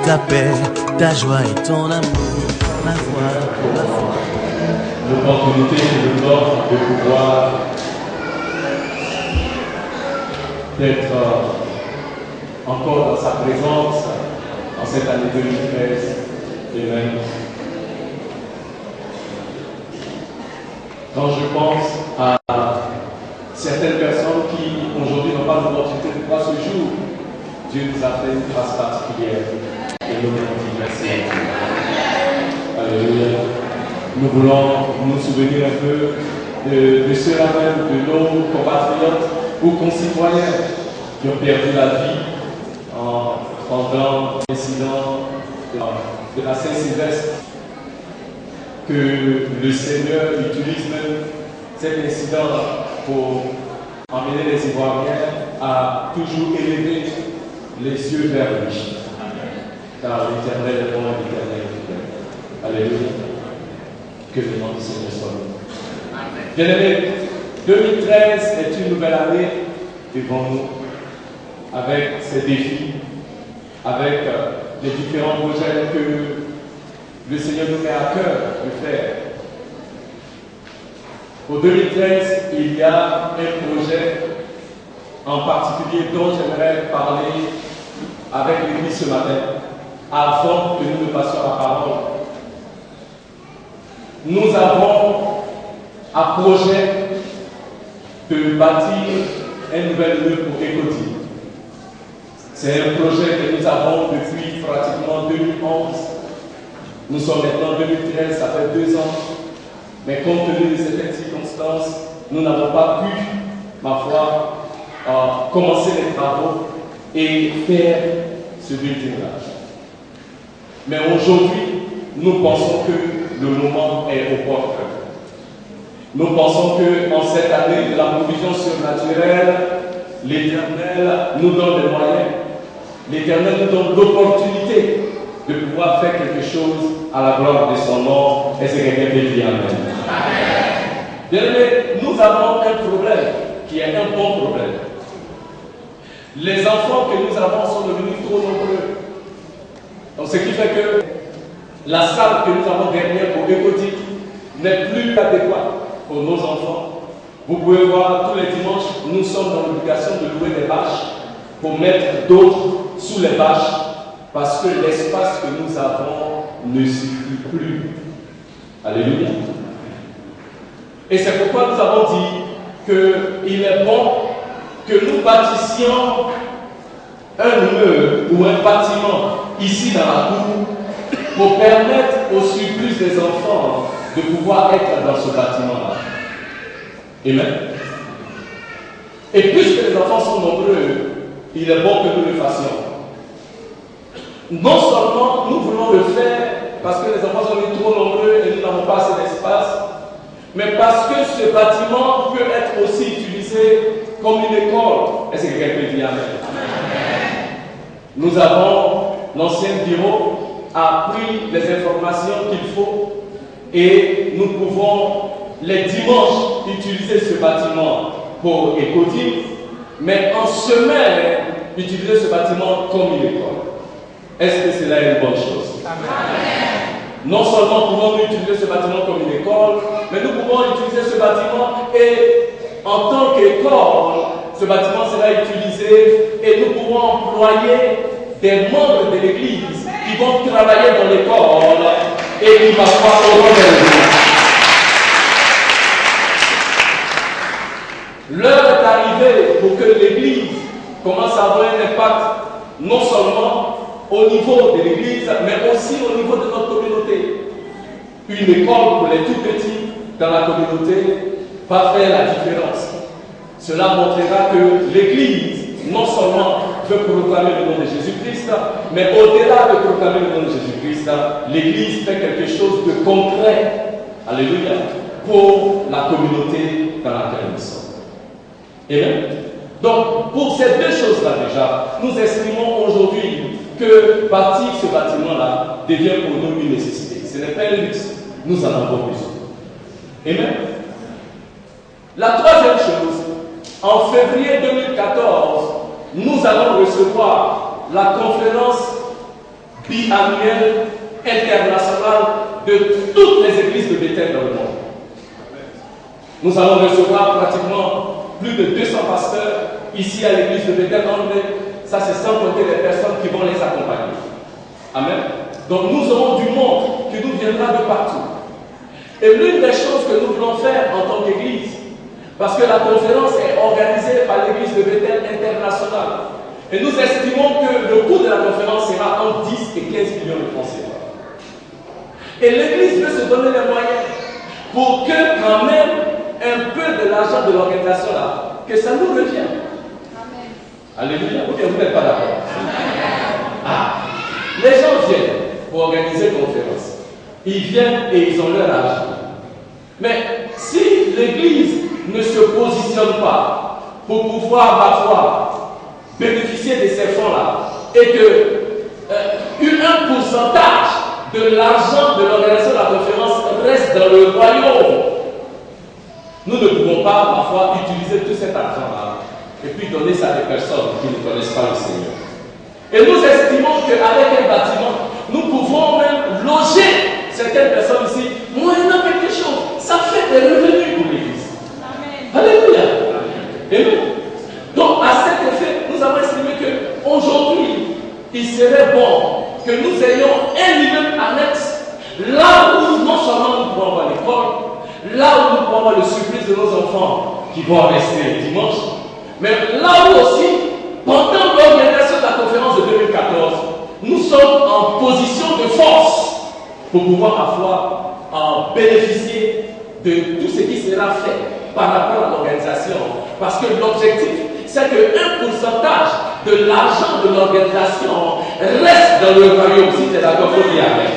Ta paix, ta joie et ton amour, ma foi, ma foi. L'opportunité que nous donne de pouvoir d'être encore dans sa présence en cette année 2013 et même. Quand je pense à certaines personnes qui aujourd'hui n'ont pas l'opportunité de voir ce jour, Dieu nous a fait une grâce particulière. Et nous dit merci. Alléluia. Nous voulons nous souvenir un peu de ceux-là même, de nos compatriotes ou concitoyens qui ont perdu la vie pendant l'incident de la Saint-Sylvestre. Que le Seigneur utilise même cet incident pour emmener les Ivoiriens à toujours élever les yeux vers lui. Car l'Éternel est bon et l'Éternel est fidèle. Alléluia. Que le nom du Seigneur soit loué. Bien-aimés, 2013 est une nouvelle année devant nous, avec ses défis, avec les différents projets que le Seigneur nous met à cœur de faire. Pour 2013, il y a un projet en particulier dont j'aimerais parler avec l'Église ce matin, avant que nous ne passions la parole. Nous avons un projet de bâtir un nouvel lieu pour Écoti. C'est un projet que nous avons depuis pratiquement 2011. Nous sommes maintenant en 2013, ça fait 2 ans. Mais compte tenu de certaines circonstances, nous n'avons pas pu, ma foi, commencer les travaux et faire ce building-là. Mais aujourd'hui, nous pensons que le moment est opportun. Nous pensons qu'en cette année de la provision surnaturelle, l'Éternel nous donne des moyens. L'Éternel nous donne l'opportunité de pouvoir faire quelque chose à la gloire de son nom. Et c'est quelqu'un qui dit Amen. Bien aimé, nous avons un problème qui est un bon problème. Les enfants que nous avons sont devenus trop nombreux. Donc ce qui fait que la salle que nous avons derrière pour Écoti n'est plus adéquate pour nos enfants. Vous pouvez voir, tous les dimanches, nous sommes dans l'obligation de louer des bâches pour mettre d'autres sous les bâches parce que l'espace que nous avons ne suffit plus. Alléluia. Et c'est pourquoi nous avons dit qu'il est bon que nous bâtissions un mur ou un bâtiment ici dans la cour pour permettre au surplus des enfants de pouvoir être dans ce bâtiment-là. Amen. Et puisque les enfants sont nombreux, il est bon que nous le fassions. Non seulement nous voulons le faire parce que les enfants sont trop nombreux et nous n'avons pas assez d'espace, mais parce que ce bâtiment peut être aussi utilisé comme une école. Est-ce que quelqu'un peut dire Amen? Nous avons l'ancien bureau a pris les informations qu'il faut et nous pouvons les dimanches utiliser ce bâtiment pour Écoti, mais en semaine utiliser ce bâtiment comme une école. Est-ce que cela est une bonne chose? Amen. Non seulement pouvons-nous utiliser ce bâtiment comme une école, mais nous pouvons utiliser ce bâtiment et en tant qu'école, ce bâtiment sera utilisé et nous pouvons employer des membres de l'Église qui vont travailler dans l'école et qui vont avoir au relevé. L'heure est arrivée pour que l'Église commence à avoir un impact non seulement au niveau de l'Église, mais aussi au niveau de notre communauté. Une école pour les tout petits dans la communauté va faire la différence. Cela montrera que l'Église non seulement veut proclamer le nom de Jésus-Christ, mais au-delà de proclamer le nom de Jésus-Christ, l'Église fait quelque chose de concret, alléluia, pour la communauté dans laquelle nous sommes. Amen. Donc, pour ces deux choses-là déjà, nous estimons aujourd'hui que bâtir ce bâtiment-là devient pour nous une nécessité. Ce n'est pas un luxe, nous en avons besoin. Amen. La troisième chose, en février 2014, nous allons recevoir la conférence biannuelle internationale de toutes les églises de Bethel dans le monde. Nous allons recevoir pratiquement plus de 200 pasteurs ici à l'église de Bethel. Ça, c'est sans compter les personnes qui vont les accompagner. Amen. Donc, nous aurons du monde qui nous viendra de partout. Et l'une des choses que nous voulons faire en tant qu'église, parce que la conférence est organisée par l'église de Bethel internationale, et nous estimons que le coût de la conférence sera entre 10 et 15 millions de francs CFA. Et l'église veut se donner les moyens pour que, quand même, un peu de l'argent de l'organisation là, que ça nous revienne. Amen. Alléluia. Ou bien vous n'êtes pas d'accord? Ah. Les gens viennent pour organiser une conférence. Ils viennent et ils ont leur argent. Mais si l'église ne se positionne pas pour pouvoir, parfois, bénéficier de ces fonds-là, et que un pourcentage de l'argent de l'organisation de la conférence reste dans le royaume, nous ne pouvons pas parfois utiliser tout cet argent-là et puis donner ça à des personnes qui ne connaissent pas le Seigneur. Et nous estimons qu'avec un bâtiment, nous pouvons même loger certaines personnes ici, moyennant quelque chose. Ça fait des revenus pour l'Église. Alléluia. Amen. Donc, à cet effet, nous avons estimé qu'aujourd'hui, il serait bon que nous ayons un niveau annexe, là où non seulement nous pouvons avoir l'école, là où nous pouvons avoir le supplice de nos enfants qui vont rester dimanche, mais là où aussi, pendant l'organisation de la conférence de 2014, nous sommes en position de force pour pouvoir avoir bénéficier de tout ce qui sera fait par rapport à l'organisation. Parce que l'objectif, c'est qu'un pourcentage de l'argent de l'organisation reste dans le royaume. Si tu es d'accord, il faut dire Amen.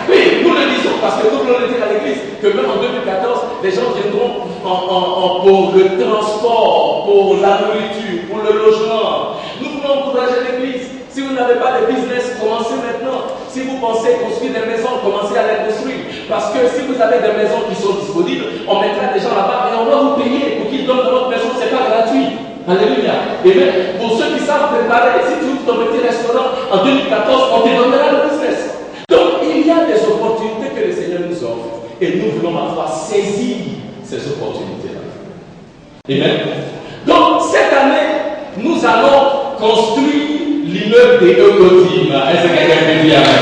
Oui, nous le disons parce que nous voulons le dire à l'église que même en 2014, les gens viendront pour le transport, pour la nourriture, pour le logement. Nous voulons encourager l'église. Si vous n'avez pas de business, commencez maintenant. Si vous pensez construire des maisons, commencez à les construire. Parce que si vous avez des maisons qui sont disponibles, on mettra des gens là-bas et on va vous payer pour qu'ils donnent votre maison. Ce n'est pas gratuit. Alléluia. Et même pour ceux qui savent préparer, si tu ouvres ton petit restaurant en 2014, on te donnera le business. Donc il y a des opportunités que le Seigneur nous offre. Et nous voulons parfois saisir ces opportunités-là. Amen. Donc cette année, nous allons construire l'immeuble des Eucodim. Est-ce que quelqu'un peut dire Amen?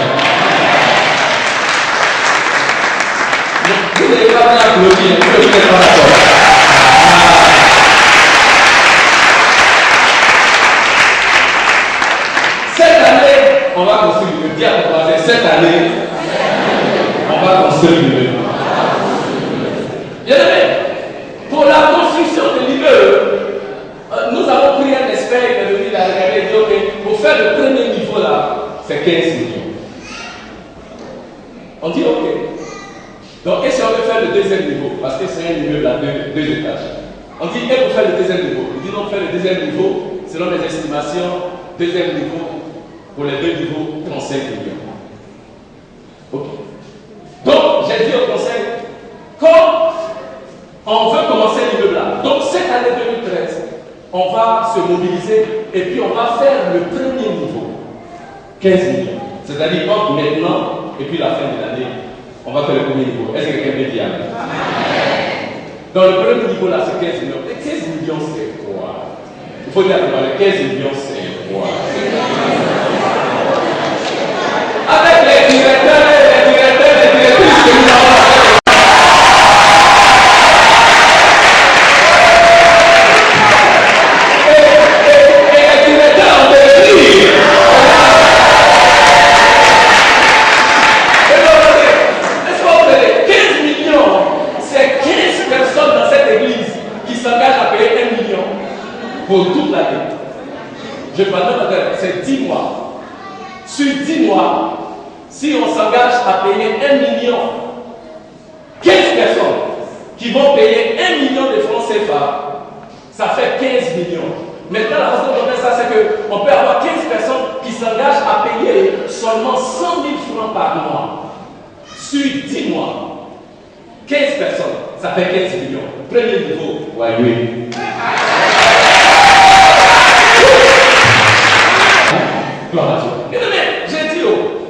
Vous n'avez pas bien applaudi, vous n'êtes pas d'accord. Cette année, on va construire l'immeuble. Dis à ton voisin, cette année, on va construire l'immeuble. Bien aimé, pour la construction de l'immeuble, nous avons pris un expert, il est venu la regarder et dit ok, pour faire le premier niveau là, c'est 15 millions. On dit ok. Donc, et si on veut faire le deuxième niveau, parce que c'est un immeuble à deux étages, on dit et pour faire le deuxième niveau, il dit non, faire le deuxième niveau, selon mes estimations, deuxième niveau, pour les deux niveaux, 35 millions. Ok. Donc, j'ai dit au conseil, comme on veut commencer l'immeuble là, donc cette année 2013, on va se mobiliser et puis on va faire le premier niveau, 15 millions. C'est-à-dire entre maintenant et puis la fin de l'année, on va faire le premier niveau. Est-ce que quelqu'un peut dire Amen? Dans le premier niveau là, c'est 15 millions. Les 15 millions, c'est quoi? Il faut dire les 15 millions, c'est quoi? Avec les directeurs et les directrices que nous avons. Pour toute l'année. Sur 10 mois, si on s'engage à payer 1 million, 15 personnes qui vont payer 1 million de francs CFA, ça fait 15 millions. Maintenant, la façon dont on fait ça, c'est qu'on peut avoir 15 personnes qui s'engagent à payer seulement 100 000 francs par mois. Sur 10 mois, 15 personnes, ça fait 15 millions. Premier niveau, ouais, oui. J'ai dit,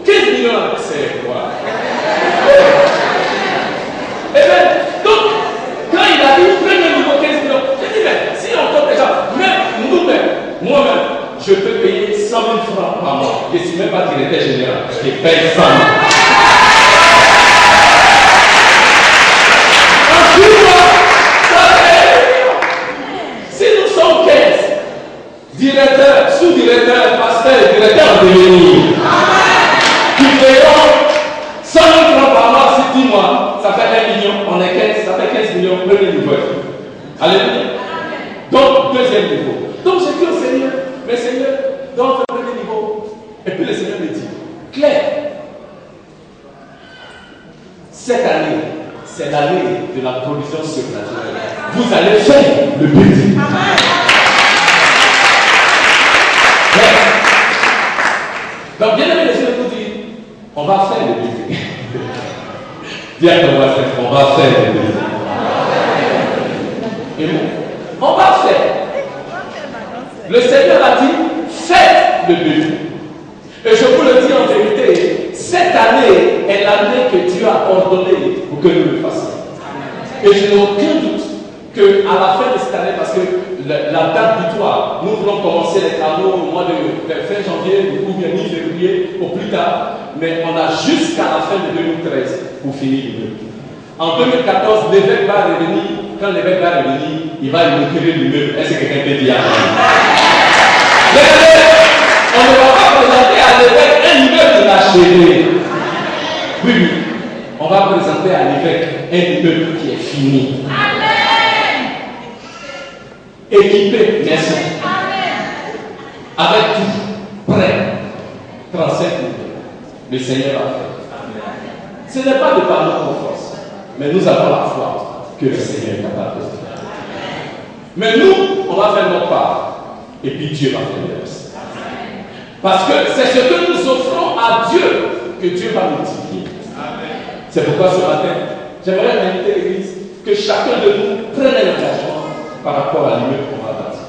15 millions, c'est quoi? Et bien, donc, quand il a dit premier niveau 15 millions, j'ai dit, mais si on compte déjà, même nous-mêmes, moi-même, je peux payer 100 000 francs par mois. Je ne suis même pas directeur général, je paye 100 000. En 10 mois, ça fait 1 million. Si nous sommes 15, directeurs, sous-directeurs, pasteurs, directeurs de devenir, qui payons 100 000 francs par mois sur 10 mois, ça fait 1 million, on est 15, ça fait 15 millions, premier niveau. Alléluia. Donc, deuxième niveau. Donc, j'ai dit au Seigneur, mais Seigneur, dans le premier niveau, et puis le Seigneur me dit, Claire, cette année, c'est l'année de la provision surnaturelle. Vous allez faire le but. Donc, bien aimé, le Seigneur nous dit, on va faire le but. Dis à ton voisin, on va faire le but. Et bon, on va faire. Le Seigneur a dit, faites le but. Et je vous le dis en vérité, cette année est l'année que Dieu a ordonnée pour que nous le fassions. Et je n'ai aucun doute qu'à la fin de cette année, parce que la date butoir, nous voulons commencer les travaux au mois de fin janvier ou bien mi-février au plus tard, mais on a jusqu'à la fin de 2013 pour finir l'immeuble. En 2014, l'évêque va revenir. Quand l'évêque va revenir, il va inaugurer l'immeuble. Est-ce que quelqu'un peut dire? On ne va pas présenter à l'évêque un immeuble de l'acheter. Oui, oui. On va présenter à l'évêque un immeuble qui est fini. Amen. Équipé, maison. Avec tout prêt. 35 000. Le Seigneur a fait. Ce n'est pas de par notre force, mais nous avons la foi que le Seigneur est capable de faire. Mais nous, on va faire notre part. Et puis Dieu va faire le reste. Parce que c'est ce que nous offrons à Dieu que Dieu va multiplier. C'est pourquoi ce matin, j'aimerais inviter l'Église que chacun de nous prenne un engagement par rapport à l'immeuble qu'on va bâtir.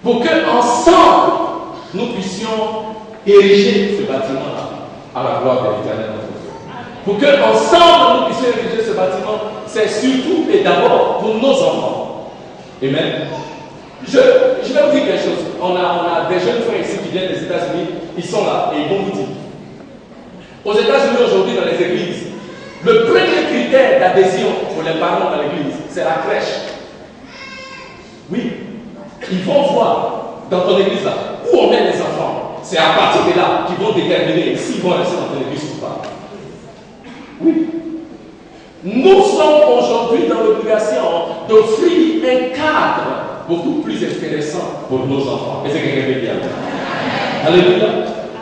Pour qu'ensemble, nous puissions ériger ce bâtiment-là à la gloire de l'Éternel. Pour qu'ensemble, nous puissions ériger ce bâtiment, c'est surtout et d'abord pour nos enfants. Amen. Je vais vous dire quelque chose. On a des jeunes frères ici qui viennent des États-Unis, ils sont là et ils vont vous dire. Aux États-Unis aujourd'hui, dans les églises, le premier critère d'adhésion pour les parents dans l'église, c'est la crèche. Oui, ils vont voir dans ton église là où on met les enfants. C'est à partir de là qu'ils vont déterminer s'ils vont rester dans ton église ou pas. Oui. Nous sommes aujourd'hui dans l'obligation d'offrir un cadre beaucoup plus intéressant pour nos enfants. Et c'est quelqu'un de bien. Alléluia.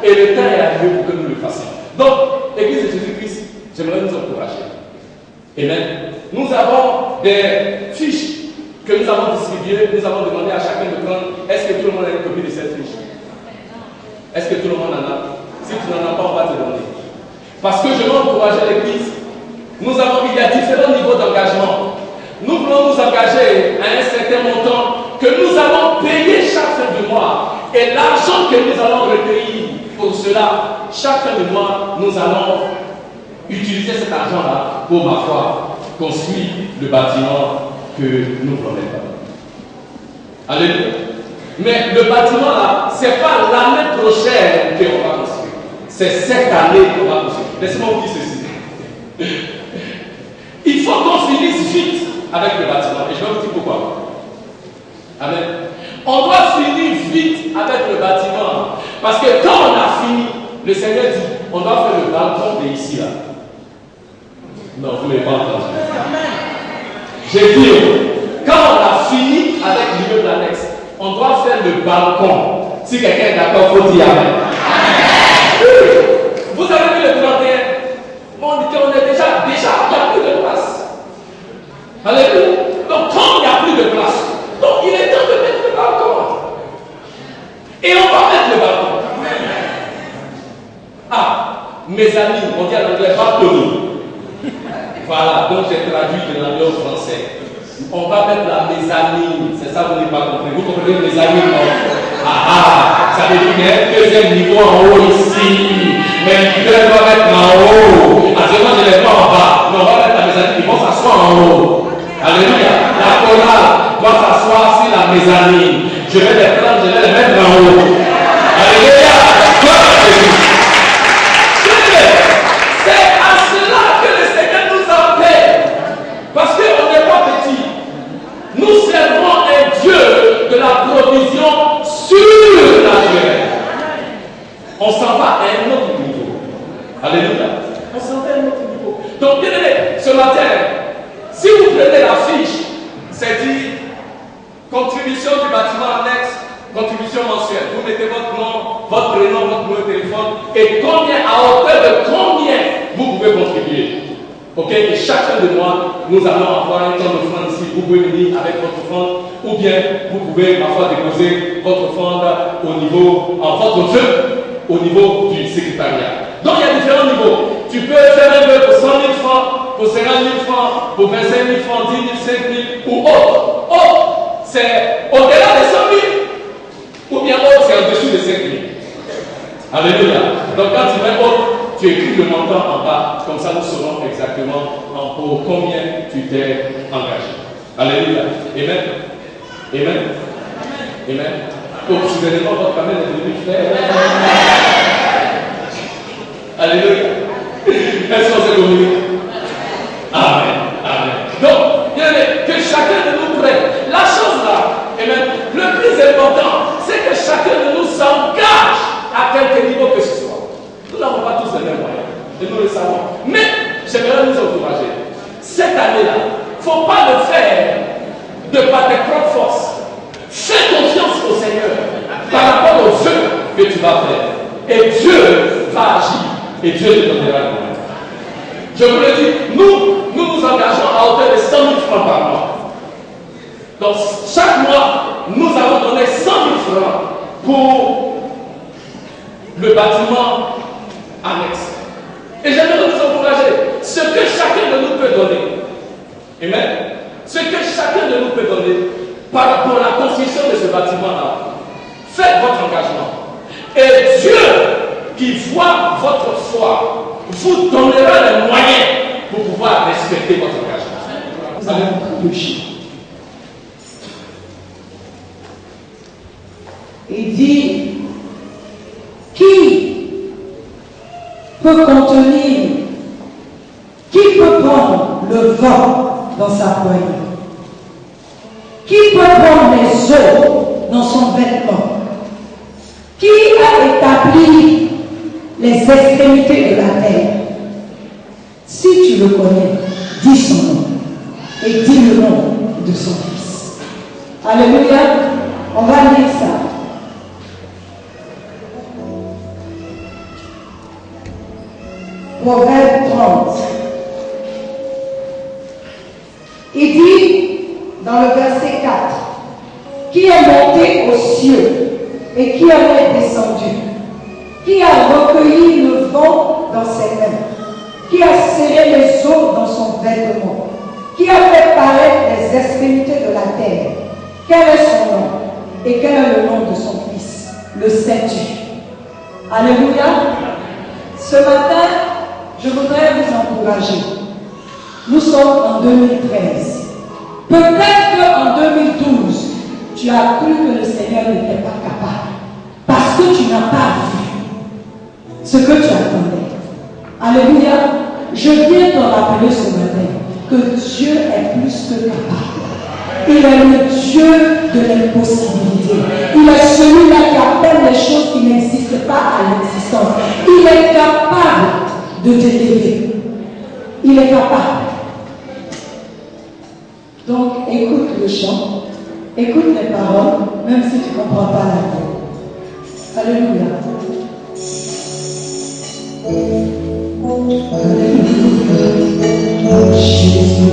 Et le temps est arrivé pour que nous le fassions. Donc, l'Église de Jésus-Christ, j'aimerais nous encourager. Amen. Nous avons des fiches que nous avons distribuées. Nous avons demandé à chacun de prendre. Est-ce que tout le monde a une copie de cette fiche? Est-ce que tout le monde en a? Si tu n'en as pas, on va te donner. Parce que je veux encourager l'Église. Il y a différents niveaux d'engagement. Nous voulons nous engager à un certain montant que nous allons payer chaque fin de mois. Et l'argent que nous allons recueillir pour cela, chaque fin de mois, nous allons utiliser cet argent-là pour, ma foi, construire le bâtiment que nous voulons mettre. Alléluia. Mais le bâtiment-là, ce n'est pas l'année prochaine qu'on va construire. C'est cette année qu'on va construire. Laissez-moi vous dire ceci. Il faut qu'on finisse vite avec le bâtiment. Et je vais vous dire pourquoi. Amen. On doit finir vite avec le bâtiment. Parce que quand on a fini, le Seigneur dit, on doit faire le balcon de ici là. Non, vous ne l'avez pas entendu. J'ai dit, quand on a fini avec l'immeuble annexe, on doit faire le balcon. Si quelqu'un est d'accord, il faut dire Amen. mes amis, on dit en anglais, balcony. Voilà, donc j'ai traduit de l'anglais au français. On va mettre la mezzanine, c'est ça, vous n'avez pas compris. Vous comprenez mezzanine, non? Ça veut dire qu'il y a un deuxième niveau en haut ici. Mais le leader doit mettre en haut. Actuellement, je ne l'ai pas en bas. Mais on va mettre la mezzanine, ils vont s'asseoir en haut. Alléluia. La chorale doit s'asseoir sur la mezzanine. Je vais les prendre, je vais les mettre en haut. Alléluia. C'est à cela que le Seigneur nous appelle. Parce qu'on n'est pas petit. Nous servons un Dieu de la provision surnaturelle. On s'en va à un autre niveau. Alléluia. On s'en va à un autre niveau. Donc, bien aimé, ce matin, si vous prenez la fiche, c'est dit contribution du bâtiment annexe, contribution mensuelle. Vous mettez votre nom, votre prénom, votre numéro de téléphone et combien, à hauteur de combien vous pouvez contribuer. Ok, et chacun de moi, nous allons avoir un temps d'offrande ici. Vous pouvez venir avec votre offrande, ou bien vous pouvez parfois déposer votre offrande au niveau, en votre jeu, au niveau du secrétariat. Donc il y a différents niveaux. Tu peux faire un vœu pour 100 000 francs, pour 50 000 francs, pour 25 000 francs, 10 000, 5 000 ou autre. Autre, c'est au-delà des 100 000, ou bien autre, c'est en-dessous des 5 000. Alléluia. Donc quand tu mets autre, tu écris le montant en bas, comme ça nous saurons exactement pour combien tu t'es engagé. Alléluia. Amen. Amen. Amen. Donc, soudainement, votre caméra est devenue claire. Alléluia. Est-ce qu'on s'est communiqué? Amen. Amen. Donc, bien aimé, que chacun de nous prenne. La chose là, amen, le plus important, c'est que chacun de nous s'engage à quelque niveau que ce soit. Nous n'avons pas tous les mêmes moyens, et nous le savons. Mais j'aimerais nous encourager. Cette année-là, il ne faut pas le faire de par tes propres forces. Fais confiance au Seigneur par rapport aux jeux que tu vas faire. Et Dieu va agir. Et Dieu te donnera le moyen. Je vous le dis, nous engageons à hauteur de 100 000 francs par mois. Donc, chaque mois, nous allons donner 100 000 francs pour le bâtiment annexe. Et j'aimerais nous encourager. Ce que chacun de nous peut donner, amen, ce que chacun de nous peut donner par rapport à la construction de ce bâtiment-là, faites votre engagement. Et Dieu, qui voit votre foi, vous donnera les moyens pour pouvoir respecter votre engagement. Vous allez vous toucher. Il dit, qui peut contenir, qui peut prendre le vent dans sa poignée? Qui peut prendre les eaux dans son vêtement? Qui a établi les extrémités de la terre? Si tu le connais, dis son nom et dis le nom de son fils. Alléluia. On va lire ça. Proverbe 30. Il dit dans le verset 4, qui est monté aux cieux et qui en est descendu, qui a recueilli le vent dans ses mains, qui a serré les eaux dans son vêtement, qui a fait paraître les extrémités de la terre. Quel est son nom et quel est le nom de son fils? Le sais-tu? Alléluia. Ce matin, je voudrais vous encourager. Nous sommes en 2013. Peut-être qu'en 2012, tu as cru que le Seigneur n'était pas capable. Parce que tu n'as pas vu ce que tu attendais. Alléluia. Je viens te rappeler ce matin que Dieu est plus que capable. Il est le Dieu de l'impossibilité. Il est celui-là qui appelle les choses qui n'existent pas à l'existence. Il est capable de t'élever. Il est capable. Donc, écoute le chant, écoute les paroles, même si tu ne comprends pas la voix. Alléluia. Alléluia. Jésus.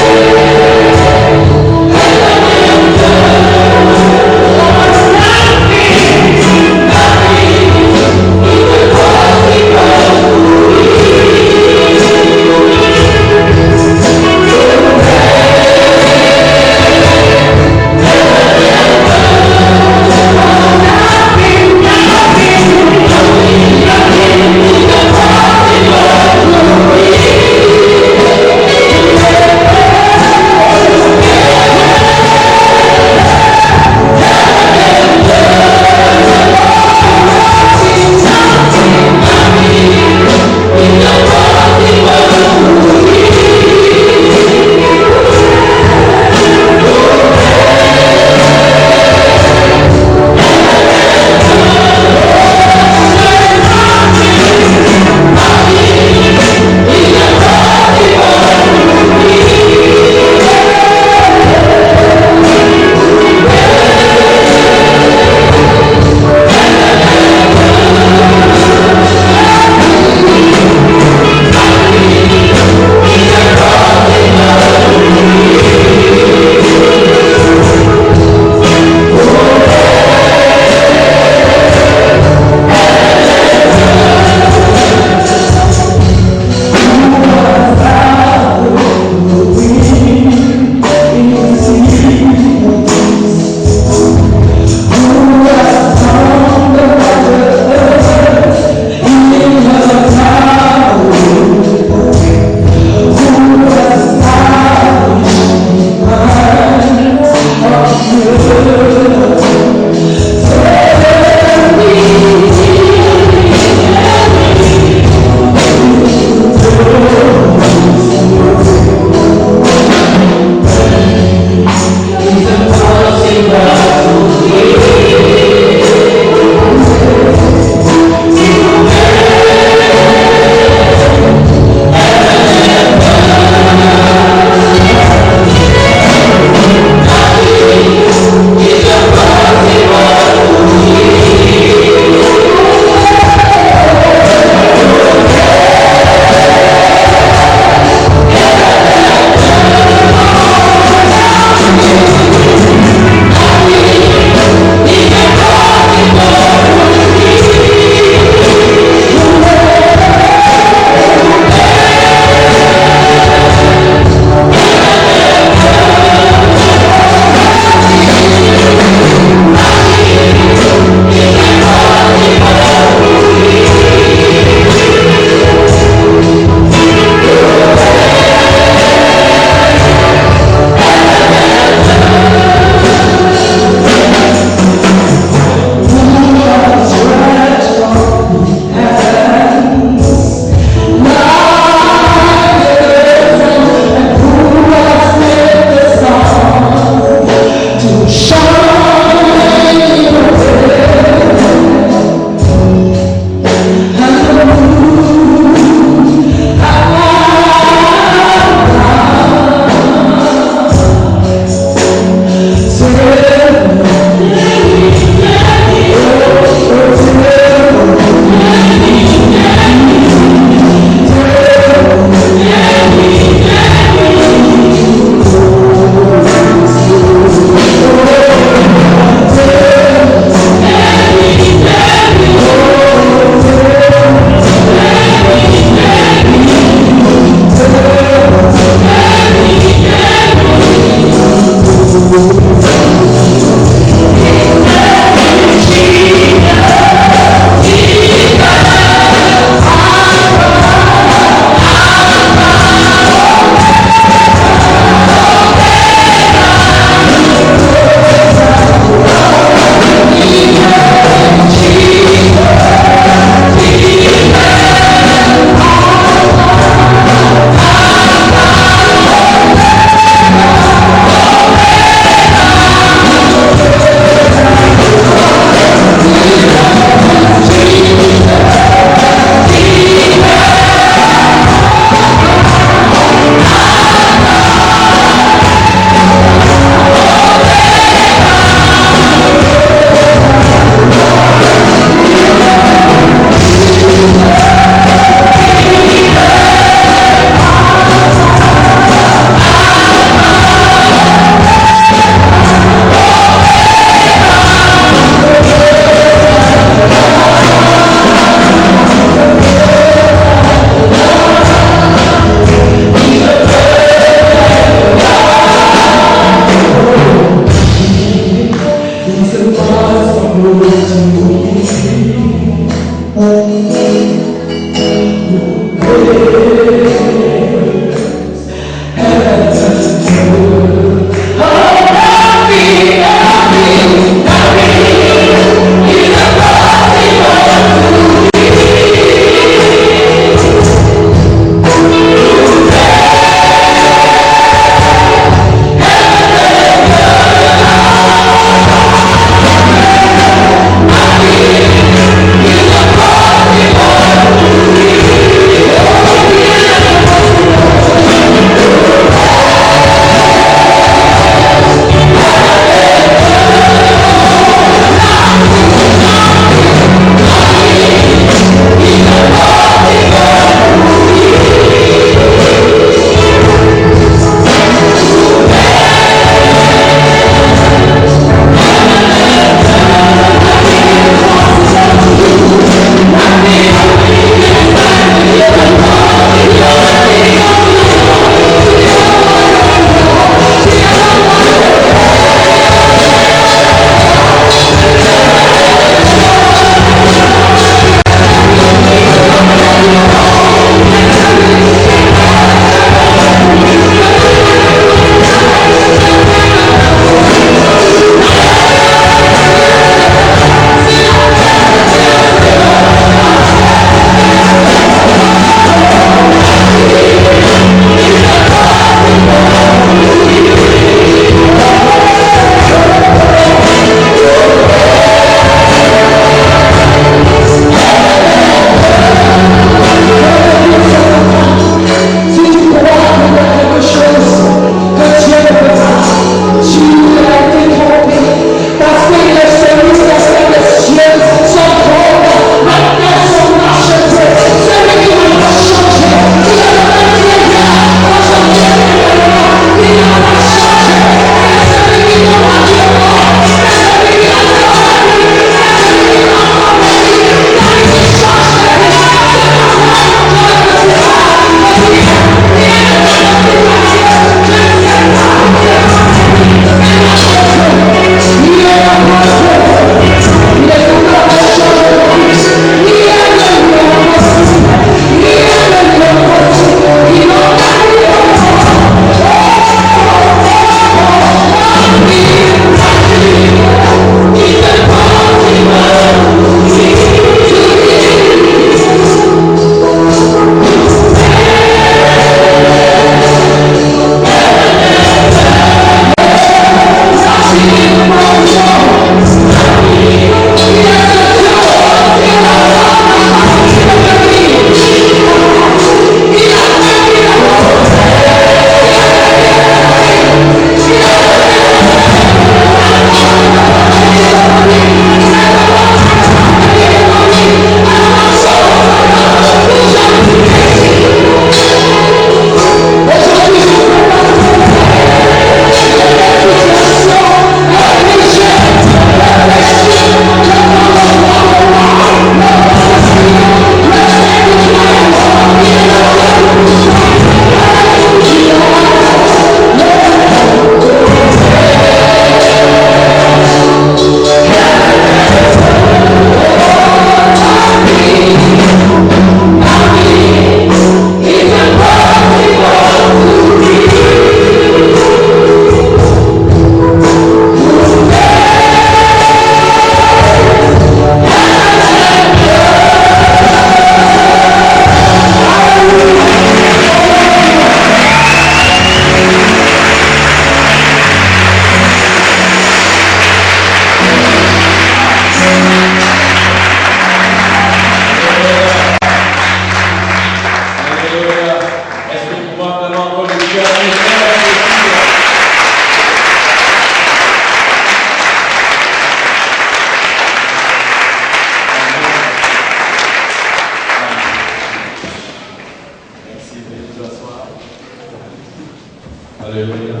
Alléluia.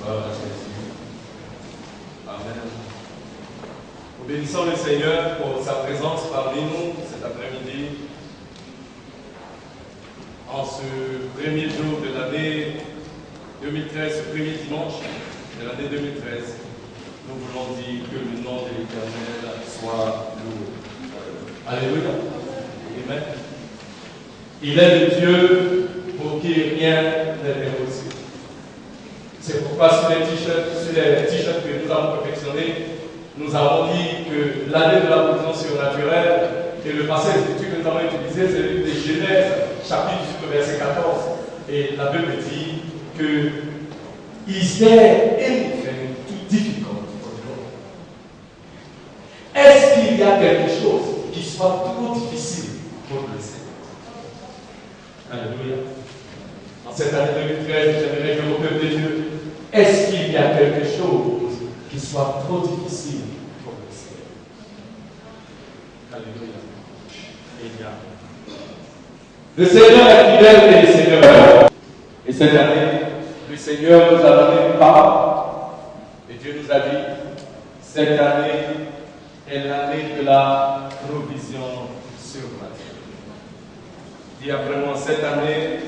Gloire à Jésus. Amen. Nous bénissons le Seigneur pour sa présence parmi nous cet après-midi. En ce premier jour de l'année 2013, ce premier dimanche de l'année 2013, nous voulons dire que le nom de l'Éternel soit loué. Alléluia. Amen. Il est le Dieu pour qui rien n'est impossible. C'est pourquoi sur les t-shirts que nous avons confectionnés, nous avons dit que l'année de la provision surnaturelle et le passage d'étude que nous avons utilisé, c'est le livre de Genèse, chapitre 18, verset 14. Et la Bible dit que is there anything too difficult for God? Est-ce qu'il y a quelque chose qui soit trop difficile pour le Seigneur? Alléluia. En cette année 2013, j'aimerais que au peuple de Dieu, est-ce qu'il y a quelque chose qui soit trop difficile pour le Seigneur? Alléluia. Le Seigneur est fidèle et le Seigneur est bon. Et cette année, le Seigneur nous a donné une parole. Et Dieu nous a dit, cette année est l'année de la provision surnaturelle. Dis après moi, cette année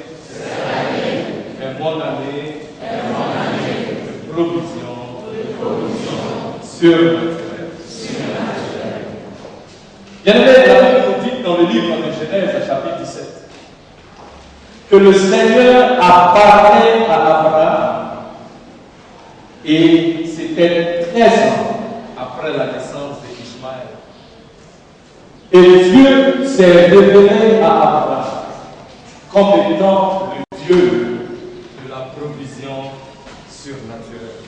est mon année de provision surnaturelle. Bien-aimé, la Bible nous dit dans le livre de Genèse, chapitre 17, que le Seigneur a parlé à Abraham et c'était 13 ans après la naissance d'Ishmaël. Et Dieu s'est révélé à Abraham comme étant le Dieu de la provision surnaturelle.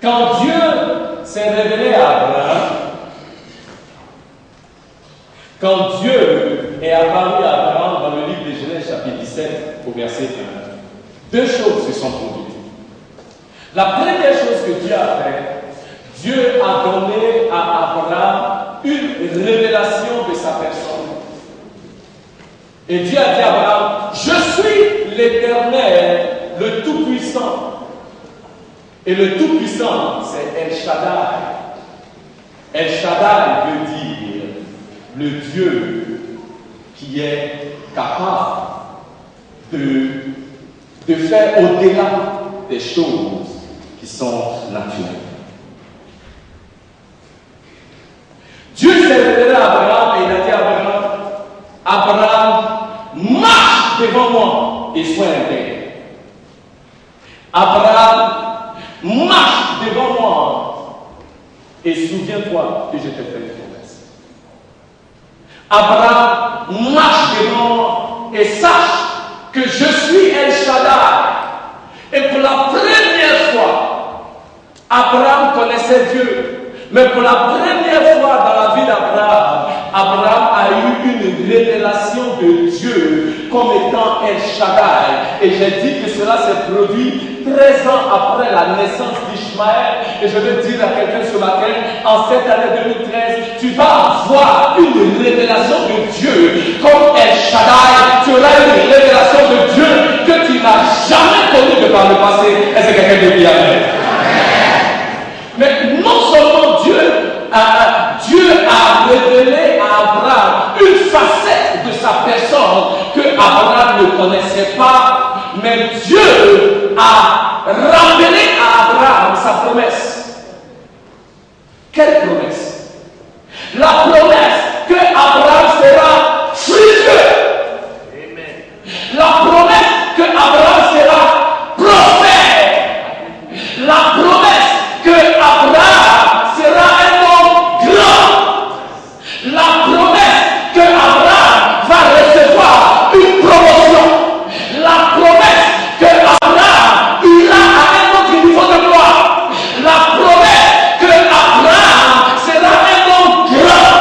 Quand Dieu s'est révélé à Abraham, quand Dieu est apparu à Abraham dans le livre de Genèse, chapitre 17, au verset 1, deux choses se sont produites. La première chose que Dieu a fait, Dieu a donné à Abraham une révélation de sa personne. Et Dieu a dit à Abraham, je suis l'Éternel, le Tout-Puissant. Et le Tout-Puissant, c'est El Shaddai. El Shaddai veut dire le Dieu qui est capable de faire au-delà des choses qui sont naturelles. Dieu s'est révélé à Abraham et il a dit à Abraham, Abraham, marche devant moi et sois intègre. Abraham, marche devant moi et souviens-toi que je t'ai fait une promesse. Abraham, marche devant moi et sache que je suis El Shaddai. Et pour la première fois, Abraham connaissait Dieu. Mais pour la première fois dans la vie d'Abraham, Abraham a eu une révélation de Dieu comme étant El Shaddai. Et j'ai dit que cela s'est produit 13 ans après la naissance d'Ishmaël. Et je veux dire à quelqu'un ce matin, en cette année 2013, tu vas avoir une révélation de Dieu comme El Shaddai. Tu auras une révélation de Dieu que tu n'as jamais connue par le passé. Est-ce que quelqu'un peut dire amen? Mais non seulement Dieu a révélé à Abraham une facette de sa personne que Abraham ne connaissait pas, mais Dieu a révélé à Abraham sa promesse. Quelle promesse? La promesse que Abraham sera fructueux. La promesse que Abraham sera prospère. La promesse que Abraham sera un homme grand. La promesse que Abraham va recevoir une promotion. La promesse que Abraham ira à un autre niveau de gloire. La promesse que Abraham sera un homme grand.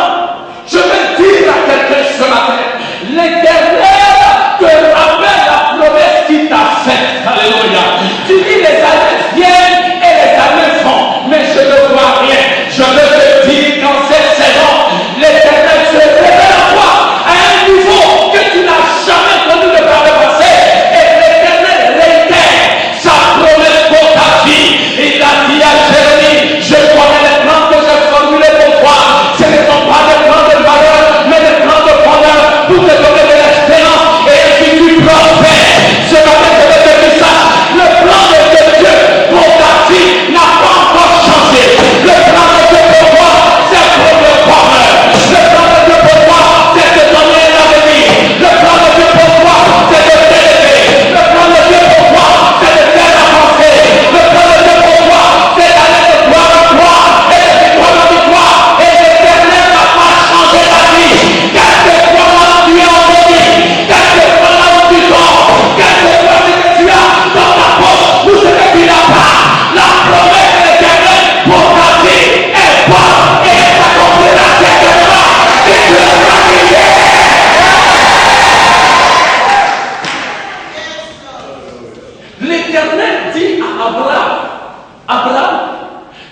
Je veux dire à quelqu'un ce matin, l'Éternel te rappelle la promesse qu'il t'a faite. Alléluia. Tu dis les années viennent et les années vont, mais je ne vois rien. Je veux te dire qu'en cette saison, l'Éternel se révèle à toi à un niveau que tu n'as jamais connu de par le passé. Et l'Éternel réitère sa promesse pour ta vie. Il a dit à Jérémie, je connais les plans que j'ai formulés pour toi. Ce ne sont pas des plans de valeur, mais des plans de bonheur pour te donner de l'espérance et un futur prospère. Ce matin, je veux te dire ça. Le plan de Dieu pour ta vie n'a pas encore changé. Le plan de Dieu pour toi, c'est pour le bonheur. Le plan de Dieu pour toi, c'est de donner l'avenir. Le plan de Dieu pour toi, c'est de t'élever. Le plan de Dieu pour toi, c'est de faire avancer. Le plan de Dieu pour toi, c'est d'aller de gloire en gloire et de victoire en victoire. Et l'Éternel n'a pas changé la vie. Quelquefois là où tu es endormi, quelquefois là où tu dors, quelquefois ce que tu as dans ta poche ou ce que tu n'as pas, la promesse de l'Éternel pour ta vie est bonne et elle s'accomplira certainement. Et tu le vas crier. L'Éternel dit à Abraham, Abraham,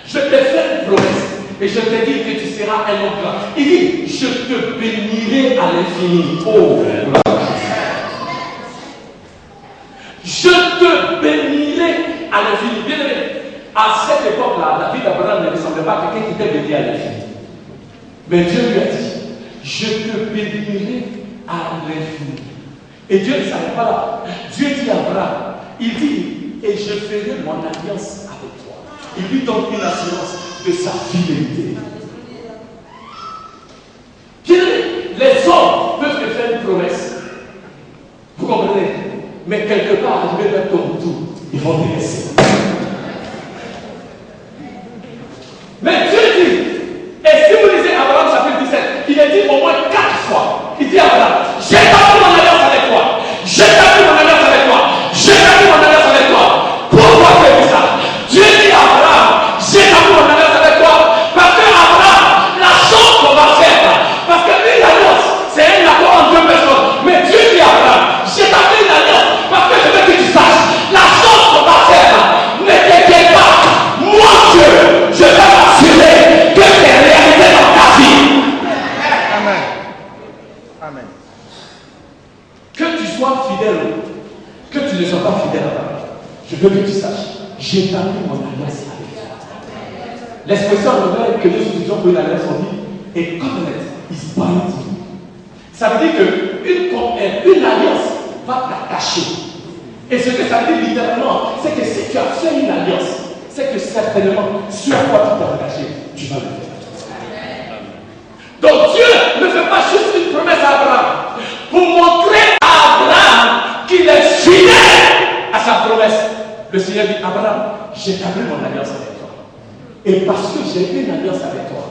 je t'ai fait une promesse et je t'ai dit que tu seras un homme grand. Il dit, je te bénirai à l'infini. Oh, je te bénirai à l'infini. Bien aimé, à cette époque-là, la vie d'Abraham ne ressemblait pas à quelqu'un qui était béni à l'infini. Mais Dieu lui a dit, je te bénirai à l'infini. Et Dieu ne s'arrête pas là. Dieu dit à Abraham, il dit, et je ferai mon alliance avec toi. Il lui donne une assurance de sa fidélité. Bien aimé, les hommes peuvent te faire une promesse. Vous comprenez? Mais quelque part, arrivé vers ton retour, ils vont te laisser. Mais Dieu dit, et si vous lisez Abraham chapitre 17, il est dit au moins 4 fois. Il dit à Abraham, j'ai établi mon alliance avec toi. J'ai établi mon alliance avec toi. J'ai établi mon alliance avec toi. Pourquoi tu as dit ça? Dieu dit à Abraham, j'ai établi mon alliance avec toi. Parce que Abraham, la chose qu'on va faire, parce que une alliance, c'est un accord entre deux personnes. Mais Dieu dit à Abraham, j'ai établi une alliance parce que je veux que tu saches, la chose qu'on va faire, ne t'inquiète pas. Moi, Dieu, je vais m'assurer que c'est réalisé dans ta vie. Amen. Amen. Que tu sois fidèle, que tu ne sois pas fidèle, je veux que tu saches, j'ai établi mon alliance avec toi. L'expression anglaise que nous utilisons pour une alliance, on dit, a covenant is binding. Ça veut dire qu'une alliance va t'attacher. Et ce que ça veut dire littéralement, c'est que si tu as fait une alliance, c'est que certainement, sur quoi tu t'es attaché, tu vas le faire. Donc Dieu ne fait pas juste une promesse à Abraham pour montrer à Abraham qu'il est fidèle à sa promesse. Le Seigneur dit, Abraham, j'ai établi mon alliance avec toi. Et parce que j'ai une alliance avec toi,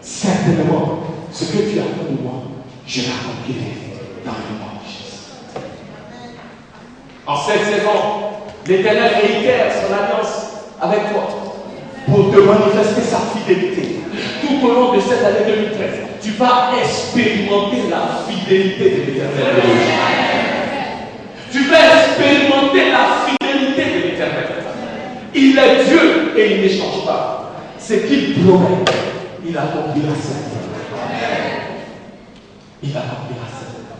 certainement, ce que tu as fait de moi, je l'accomplirai dans le nom de Jésus. En cette saison, l'Éternel réitère son alliance avec toi. pour te manifester sa fidélité. Tout au long de cette année 2013, tu vas expérimenter la fidélité de l'Éternel. Tu vas expérimenter la fidélité de l'Éternel. Il est Dieu et il ne change pas. Ce qu'il promet, il accomplira certainement. Il accomplira certainement.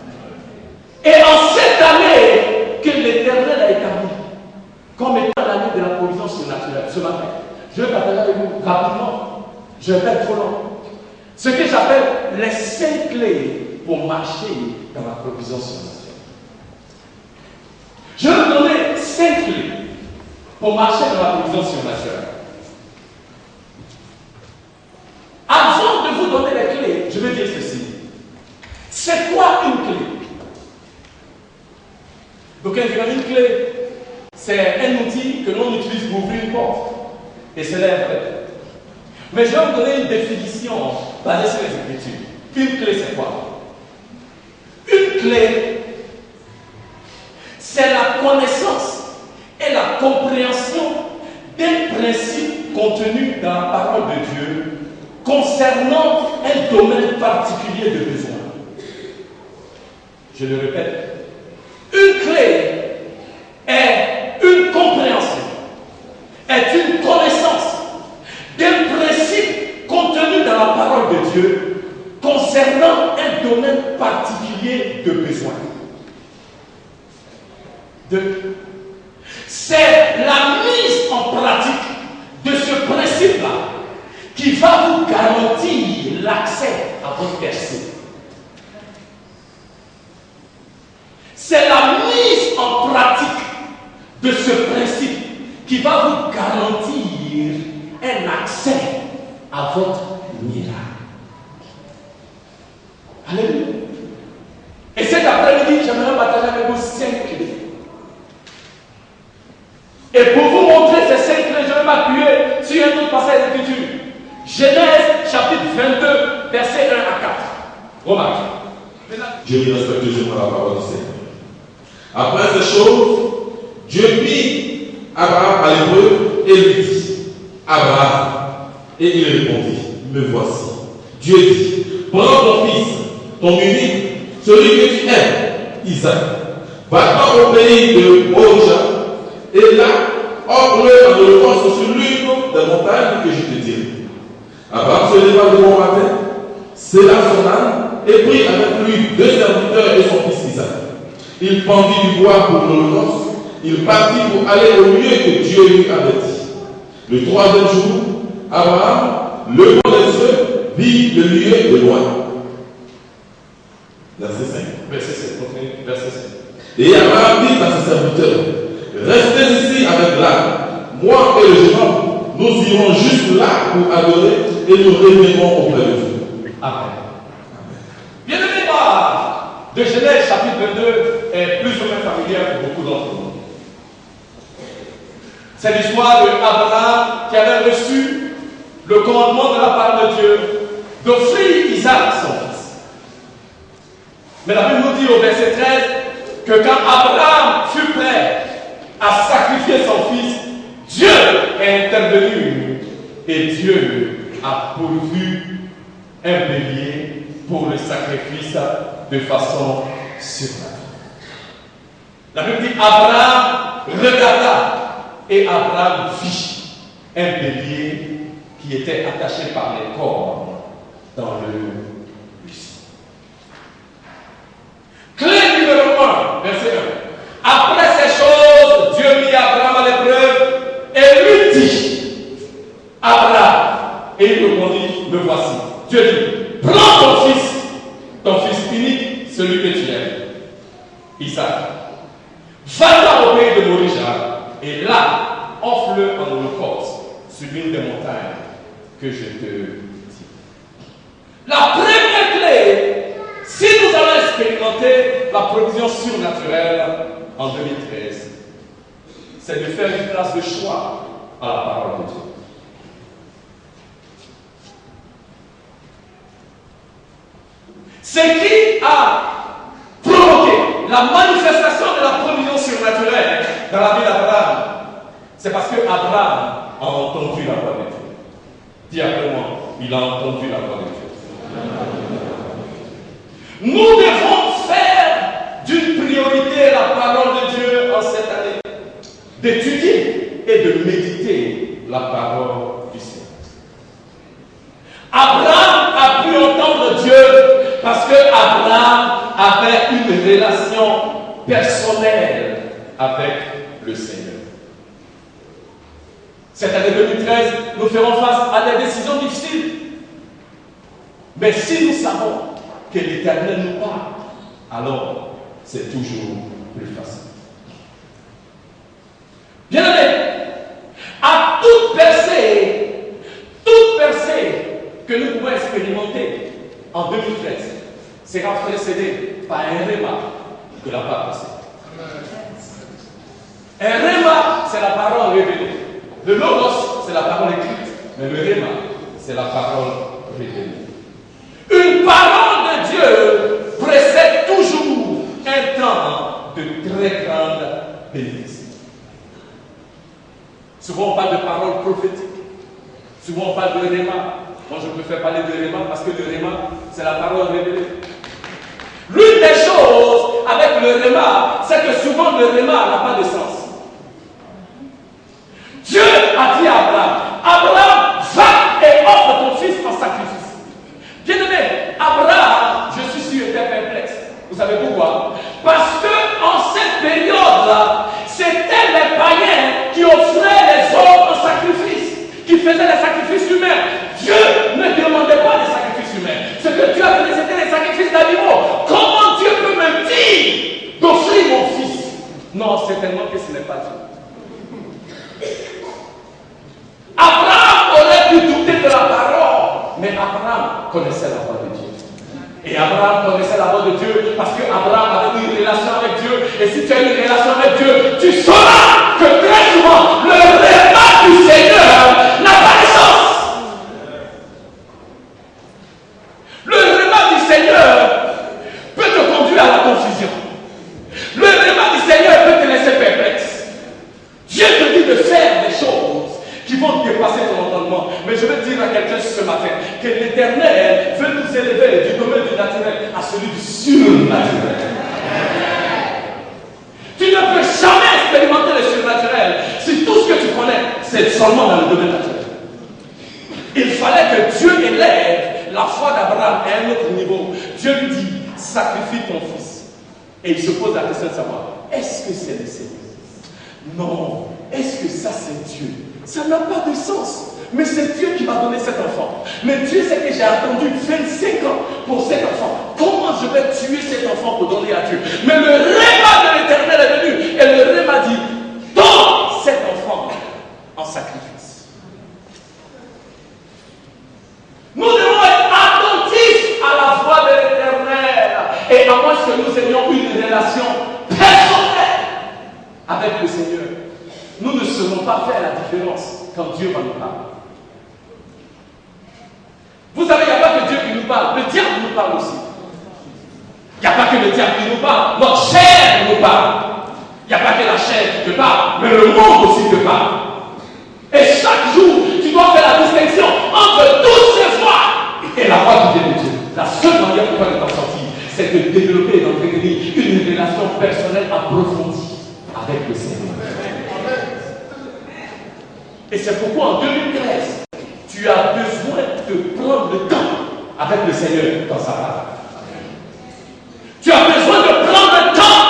Et en cette année que l'Éternel a établi comme étant l'année de la provision surnaturelle, ce matin, je vais partager avec vous rapidement. Je vais pas être trop long. Ce que j'appelle les 5 clés pour marcher dans la provision surnaturelle. Je vais vous donner 5 clés pour marcher dans la provision surnaturelle. Avant de vous donner les clés, je vais dire ceci. C'est quoi une clé? Donc, une clé, c'est un outil que l'on utilise pour ouvrir une porte. Et c'est vrai. Mais je vais vous donner une définition basée sur les Écritures. Une clé, c'est quoi? Une clé, c'est la connaissance et la compréhension d'un principe contenu dans la parole de Dieu concernant un domaine particulier de besoin. Je le répète. Une clé est une compréhension, est une connaissance d'un principe contenu dans la parole de Dieu concernant un domaine particulier de besoin. 2. C'est la mise en pratique de ce principe-là qui va vous garantir l'accès à votre personne. C'est la mise en pratique de ce principe qui va vous garantir un accès à votre miracle. Alléluia. Et cet après-midi, j'aimerais partager avec vous 5 clés. Et pour vous montrer ces 5 clés, je vais m'appuyer sur un autre passage d'écriture. Genèse chapitre 22, versets 1 à 4. Remarquez. Dieu respecte toujours la parole du Seigneur. Après ces choses, Dieu mit Abraham à l'épreuve et lui dit: Abraham. Et il répondit: Me voici. Dieu dit: Prends ton fils, ton unique, celui que tu aimes, Isaac. Va-t'en au pays de Moriah, et là, offre-le en holocauste sur l'une des montagnes que je te dirai. Abraham se leva de bon matin, scella son âne, et prit avec lui 2 serviteurs et son fils Isaac. Il pendit du bois pour l'holocauste. Il partit pour aller au lieu que Dieu lui avait dit. Le 3e jour, Abraham, levant les yeux, vit le lieu de loin. Verset 5. Verset 7. Verset 7. Et Abraham dit à ses serviteurs: Restez ici avec l'âne. Moi et le jeune homme, nous irons juste là pour adorer et nous réunirons auprès de vous. Amen. Bien-aimés, de Genèse chapitre 22 est plus ou moins familière pour beaucoup d'entre nous. C'est l'histoire d'Abraham qui avait reçu le commandement de la part de Dieu d'offrir Isaac son fils. Mais la Bible nous dit au verset 13 que quand Abraham fut prêt à sacrifier son fils, Dieu est intervenu et Dieu a pourvu un bélier pour le sacrifice de façon surnaturelle. La Bible dit: Abraham regarda et Abraham vit un bélier qui était attaché par les cornes dans le buisson. Clé numéro 1, verset 1. Après ces choses, Dieu mit Abraham à l'épreuve et lui dit: Abraham. Et il répondit: Me voici. Dieu dit: Prends ton fils unique, celui que tu aimes, Isaac. Va-t'en au pays de Moriah, et là, offre-le en holocauste sur l'une des montagnes que je te dis. La première clé, si nous allons expérimenter la provision surnaturelle en 2013, c'est de faire une place de choix à la parole de Dieu. Ce qui a provoqué la manifestation de la provision surnaturelle dans la vie d'Abraham, c'est parce que Abraham a entendu la voix de Dieu. Dis après moi, il a entendu la voix de Dieu. Nous devons faire d'une priorité la parole de Dieu en cette année, d'étudier et de méditer la parole du Seigneur. Abraham a pu entendre Dieu parce que Abraham avait une relation personnelle avec le Seigneur. Cette année 2013, nous ferons face à des décisions difficiles. Mais si nous savons que l'Éternel nous parle, alors c'est toujours plus facile. Bien-aimé, à toute percée que nous pouvons expérimenter en 2013 sera précédée par un réma que la part passée. Un réma, c'est la parole révélée. Le logos, c'est la parole écrite. Mais le réma, c'est la parole révélée. Une parole de Dieu précède toujours un temps de très grande bénédiction. Souvent on parle de paroles prophétiques. Souvent on parle de réma. Moi je préfère parler de réma parce que le réma, c'est la parole révélée. L'une des choses avec le réma, c'est que souvent le réma n'a pas de sens. Dieu a dit à Abraham, Abraham, va et offre ton fils en sacrifice. Bien-aimé, Abraham, je suis sûr, était perplexe. Vous savez pourquoi? Parce que en cette période-là, c'était les païens qui offraient les hommes en sacrifice, qui faisaient les sacrifices humains. Dieu ne demandait pas des sacrifices humains. Ce que Dieu a fait, c'était les sacrifices d'animaux. Comment Dieu peut me dire d'offrir mon fils? Non, certainement que ce n'est pas Dieu. Abraham aurait pu douter de la parole, mais Abraham connaissait la voix de Dieu. Et Abraham connaissait la voix de Dieu parce qu'Abraham avait une relation avec Dieu. Et si tu as une relation avec Dieu, tu sauras que très souvent, le réma du Seigneur n'a pas de sens. Le réma du Seigneur peut te conduire à la confusion. Le réma du Seigneur peut te laisser perplexe. Dieu te dit de faire des choses qui vont dépasser ton entendement. Mais je veux dire à quelqu'un ce matin que l'Éternel veut nous élever du domaine du naturel à celui du surnaturel. Tu ne peux jamais expérimenter le surnaturel si tout ce que tu connais, c'est seulement dans le domaine naturel. Il fallait que Dieu élève la foi d'Abraham à un autre niveau. Dieu lui dit, sacrifie ton fils. Et il se pose la question de savoir, est-ce que c'est le Seigneur? Non. Est-ce que ça c'est Dieu? Ça n'a pas de sens. Mais c'est Dieu qui m'a donné cet enfant. Mais Dieu sait que j'ai attendu 25 ans pour cet enfant. Comment je vais tuer cet enfant pour donner à Dieu? Mais le réma de l'Éternel est venu. Et le réma dit, donne cet enfant en sacrifice. Nous devons être attentifs à la voix de l'Éternel. Et à moins que nous ayons une relation personnelle avec le Seigneur, nous ne saurons pas faire la différence quand Dieu va nous parler. Vous savez, il n'y a pas que Dieu qui nous parle, le diable nous parle aussi. Il n'y a pas que le diable qui nous parle, notre chair nous parle. Il n'y a pas que la chair qui te parle, mais le monde aussi te parle. Et chaque jour, tu dois faire la distinction entre toutes ces voix et la voix qui vient de Dieu. La seule manière pour toi de t'en sortir, c'est de développer et d'entretenir une relation personnelle approfondie avec le Seigneur. Et c'est pourquoi en 2013, tu as besoin de prendre le temps avec le Seigneur dans sa parole. Tu as besoin de prendre le temps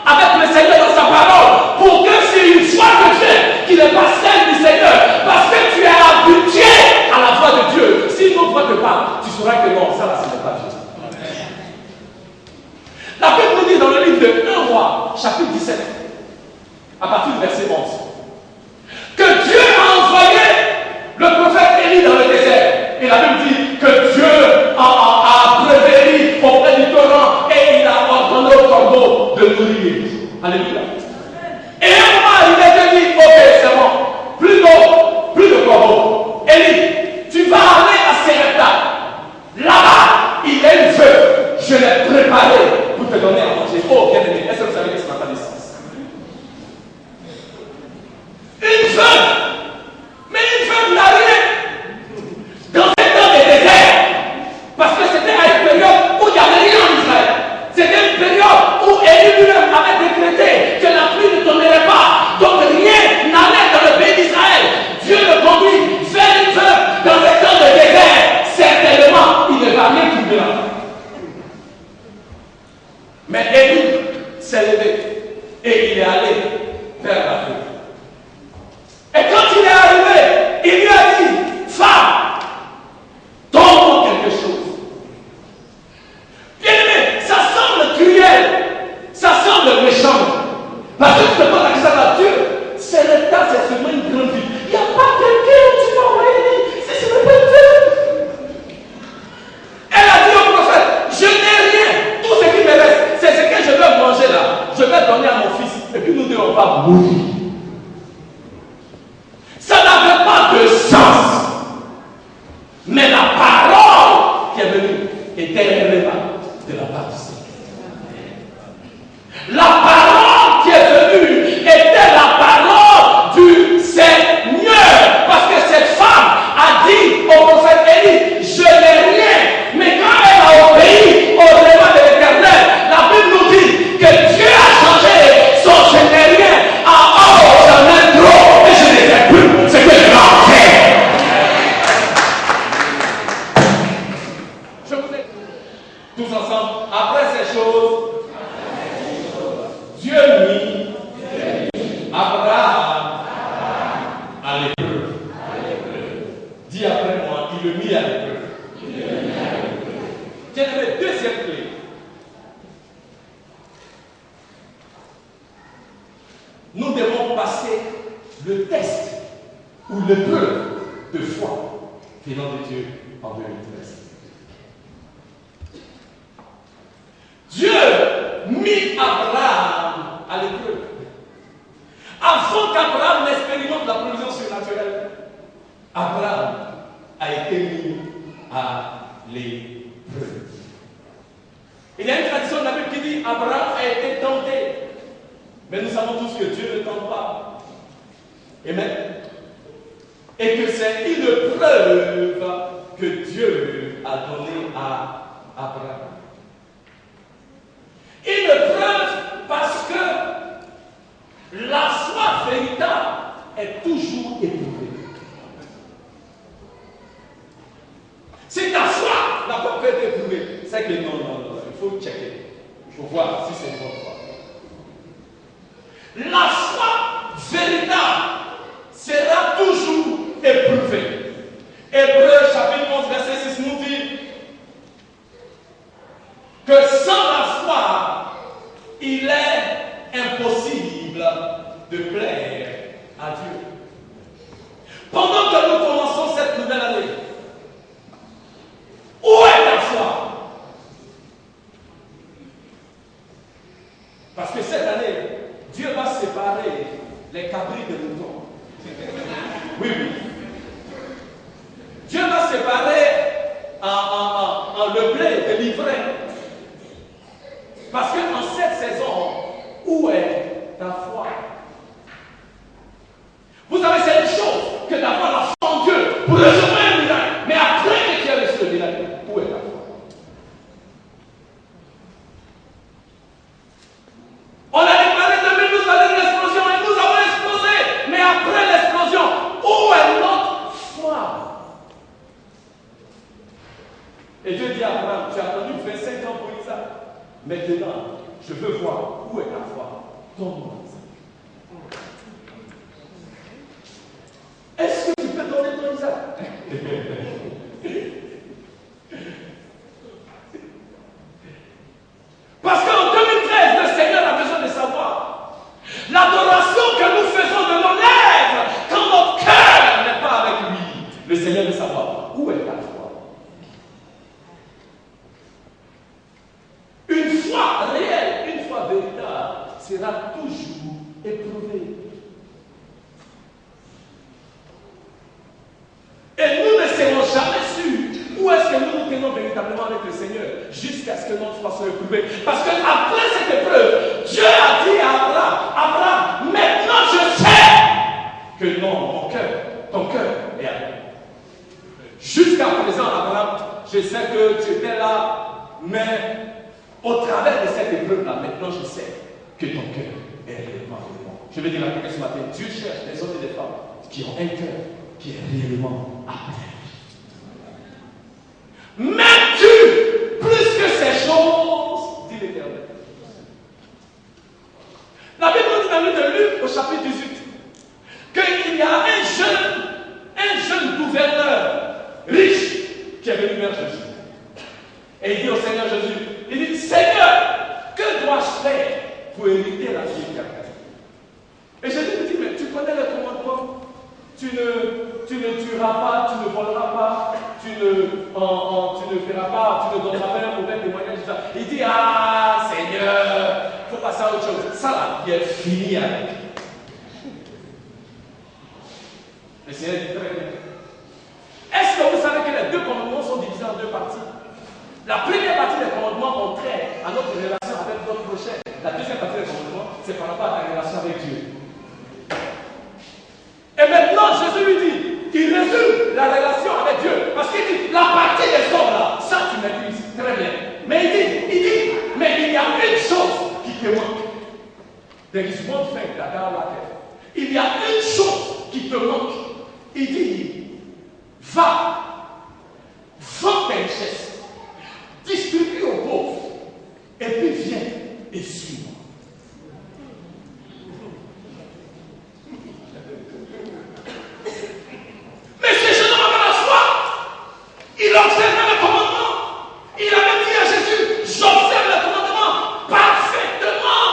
avec le Seigneur dans sa parole pour que c'est une foi que tu es qui n'est pas celle du Seigneur, parce que tu es habitué à la voix de Dieu. Si une autre voix te parle, tu sauras que non, ça là, ce n'est pas Dieu. La Bible nous dit dans le livre de 1 Roi, chapitre 17, à partir du verset 11, que Dieu a envoyé le prophète Élie dans le désert. Et la Bible dit que Dieu a prévenu le test ou l'épreuve de foi venant de Dieu en 2013. Dieu mit Abraham à l'épreuve. Avant qu'Abraham n'expérimente la provision surnaturelle, Abraham a été mis à l'épreuve. Il y a une tradition de la Bible qui dit Abraham a été tenté. Mais nous savons tous que Dieu ne tente pas. Amen. Et que c'est une preuve que Dieu a donnée à Abraham. Une preuve parce que la foi véritable est toujours éprouvée. Si ta foi n'a pas pu être éprouvée, c'est que non, il faut checker. Il faut voir si c'est une bonne foi. La foi véritable sera toujours éprouvée. Hébreux chapitre 11 verset 6 nous dit que sans la foi, il est impossible de plaire à Dieu. Pendant que nous commençons cette nouvelle année, où est ta foi? Parce que cette année, Dieu va séparer les cabris des moutons. Oui. Dieu va séparer le blé de l'ivraie. Parce qu'en cette saison, où est ta foi? Vous savez, c'est une chose que d'avoir la foi en Dieu pour recevoir un miracle. Mais après que tu as reçu le miracle, où est ta foi? On a déclaré 2012 à l'explosion et nous avons explosé. Mais après l'explosion, où est notre foi? Et Dieu dit à Abraham, tu as attendu 25 ans pour Isaac. Maintenant, je veux voir où est ta foi. Donne-moi Isaac. Est-ce que tu peux donner ton Isaac? Parce qu'en 2013, le Seigneur a besoin de savoir l'adoration que nous faisons de nos lèvres quand notre cœur n'est pas avec lui. Le Seigneur veut savoir où est ta foi. Une foi réelle, une foi véritable sera toujours éprouvée. Et nous ne serons jamais sûrs où est-ce que nous nous tenons véritablement avec le Seigneur jusqu'à ce que notre foi soit éprouvée. Parce qu'après cette épreuve, Dieu a dit à Abraham, maintenant je sais que non, ton cœur est à moi. Jusqu'à présent, Abraham, je sais que tu étais là, mais au travers de cette épreuve-là, maintenant je sais que ton cœur est réellement avec moi. Je vais dire à quelqu'un ce matin, Dieu cherche des hommes et des femmes qui ont un cœur qui est réellement après. M'aimes-tu plus que ces choses, dit l'Éternel. La Bible nous dit dans le livre de Luc au chapitre 18 qu'il y a un jeune gouverneur riche qui est venu vers Jésus. Et il dit au Seigneur Jésus, il dit, Seigneur, que dois-je faire pour hériter la vie éternelle? Et Jésus lui dit, mais tu connais le commandement. Tu ne tueras pas, tu ne voleras pas, tu ne feras pas, tu ne donneras pas un mauvais témoignage. Il dit, ah Seigneur, il faut passer à autre chose. Ça là, il est fini avec. Le Seigneur dit très bien. Est-ce que vous savez que les deux commandements sont divisés en deux parties? La première partie des commandements ont trait à notre relation avec notre prochain. La deuxième partie des commandements, c'est par rapport à ta relation avec Dieu. Et maintenant, Jésus lui dit, il résume la relation avec Dieu. Parce qu'il dit, la partie des hommes là, ça tu maîtrises très bien. Mais il dit, mais il y a une chose qui te manque. There is one thing that thou lackest. Il y a une chose qui te manque. Il dit, va, vends tes richesses, distribue aux pauvres, et puis viens et suis-moi. Mais ce jeune homme avait la foi. Il observait le commandement. Il avait dit à Jésus, j'observe le commandement parfaitement.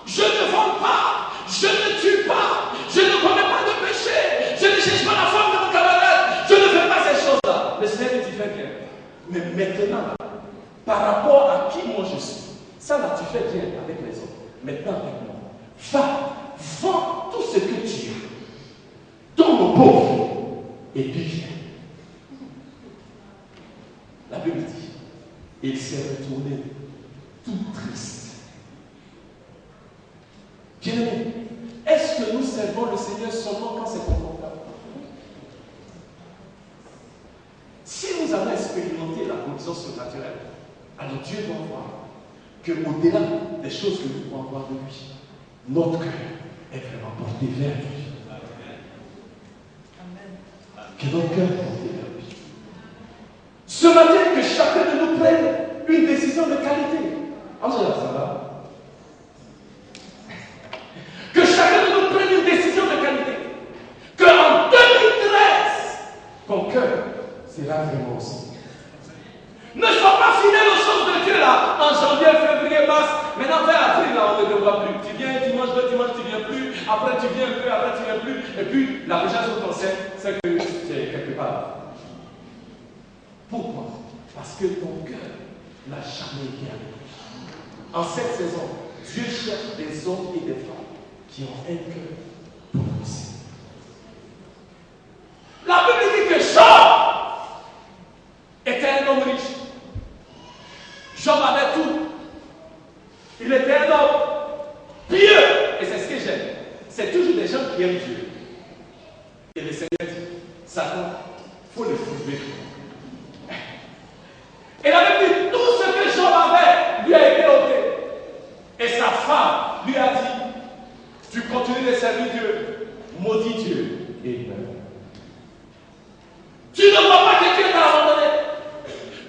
Je ne vole pas, je ne tue pas, je ne commets pas de Mais maintenant, par rapport à qui moi je suis, ça là tu fais bien avec les autres. Maintenant avec moi, va, vends tout ce que tu as, donne aux pauvres, et puis viens. La Bible dit, il s'est retourné tout triste. Bien-aimé, est-ce que nous servons le Seigneur seulement quand c'est confortable? Si nous avons expérimenté la provision surnaturelle, alors Dieu doit voir qu'au-delà des choses que nous pouvons voir de lui, notre cœur est vraiment porté vers lui. Que notre cœur est porté vers lui. Ce matin, que chacun de nous prenne une décision de qualité. Angela, ça va? Que chacun de nous prenne une décision de qualité. Qu'en 2013, ton cœur sera vraiment aussi. Ne sois pas fidèle aux choses de Dieu là, en janvier, février, mars. Maintenant, vers avril, là, on ne te voit plus. Tu viens dimanche, le dimanche, tu ne viens plus. Après, tu viens un peu, après, tu ne viens plus. Et puis, la recherche sur ton sein, c'est que tu es quelque part. Pourquoi? Parce que ton cœur n'a jamais été avec lui. En cette saison, Dieu cherche des hommes et des femmes qui ont un cœur pour lui. La Bible dit que Job était un homme riche. Job avait tout. Il était un homme pieux. Et c'est ce que j'aime. C'est toujours des gens qui aiment Dieu. Et le Seigneur dit, Satan, il faut le trouver. Et la Bible dit, tout ce que Job avait lui a été ôté. Et sa femme lui a dit, tu continues de servir Dieu, maudit Dieu et meurt. Tu ne vois pas que Dieu t'a abandonné.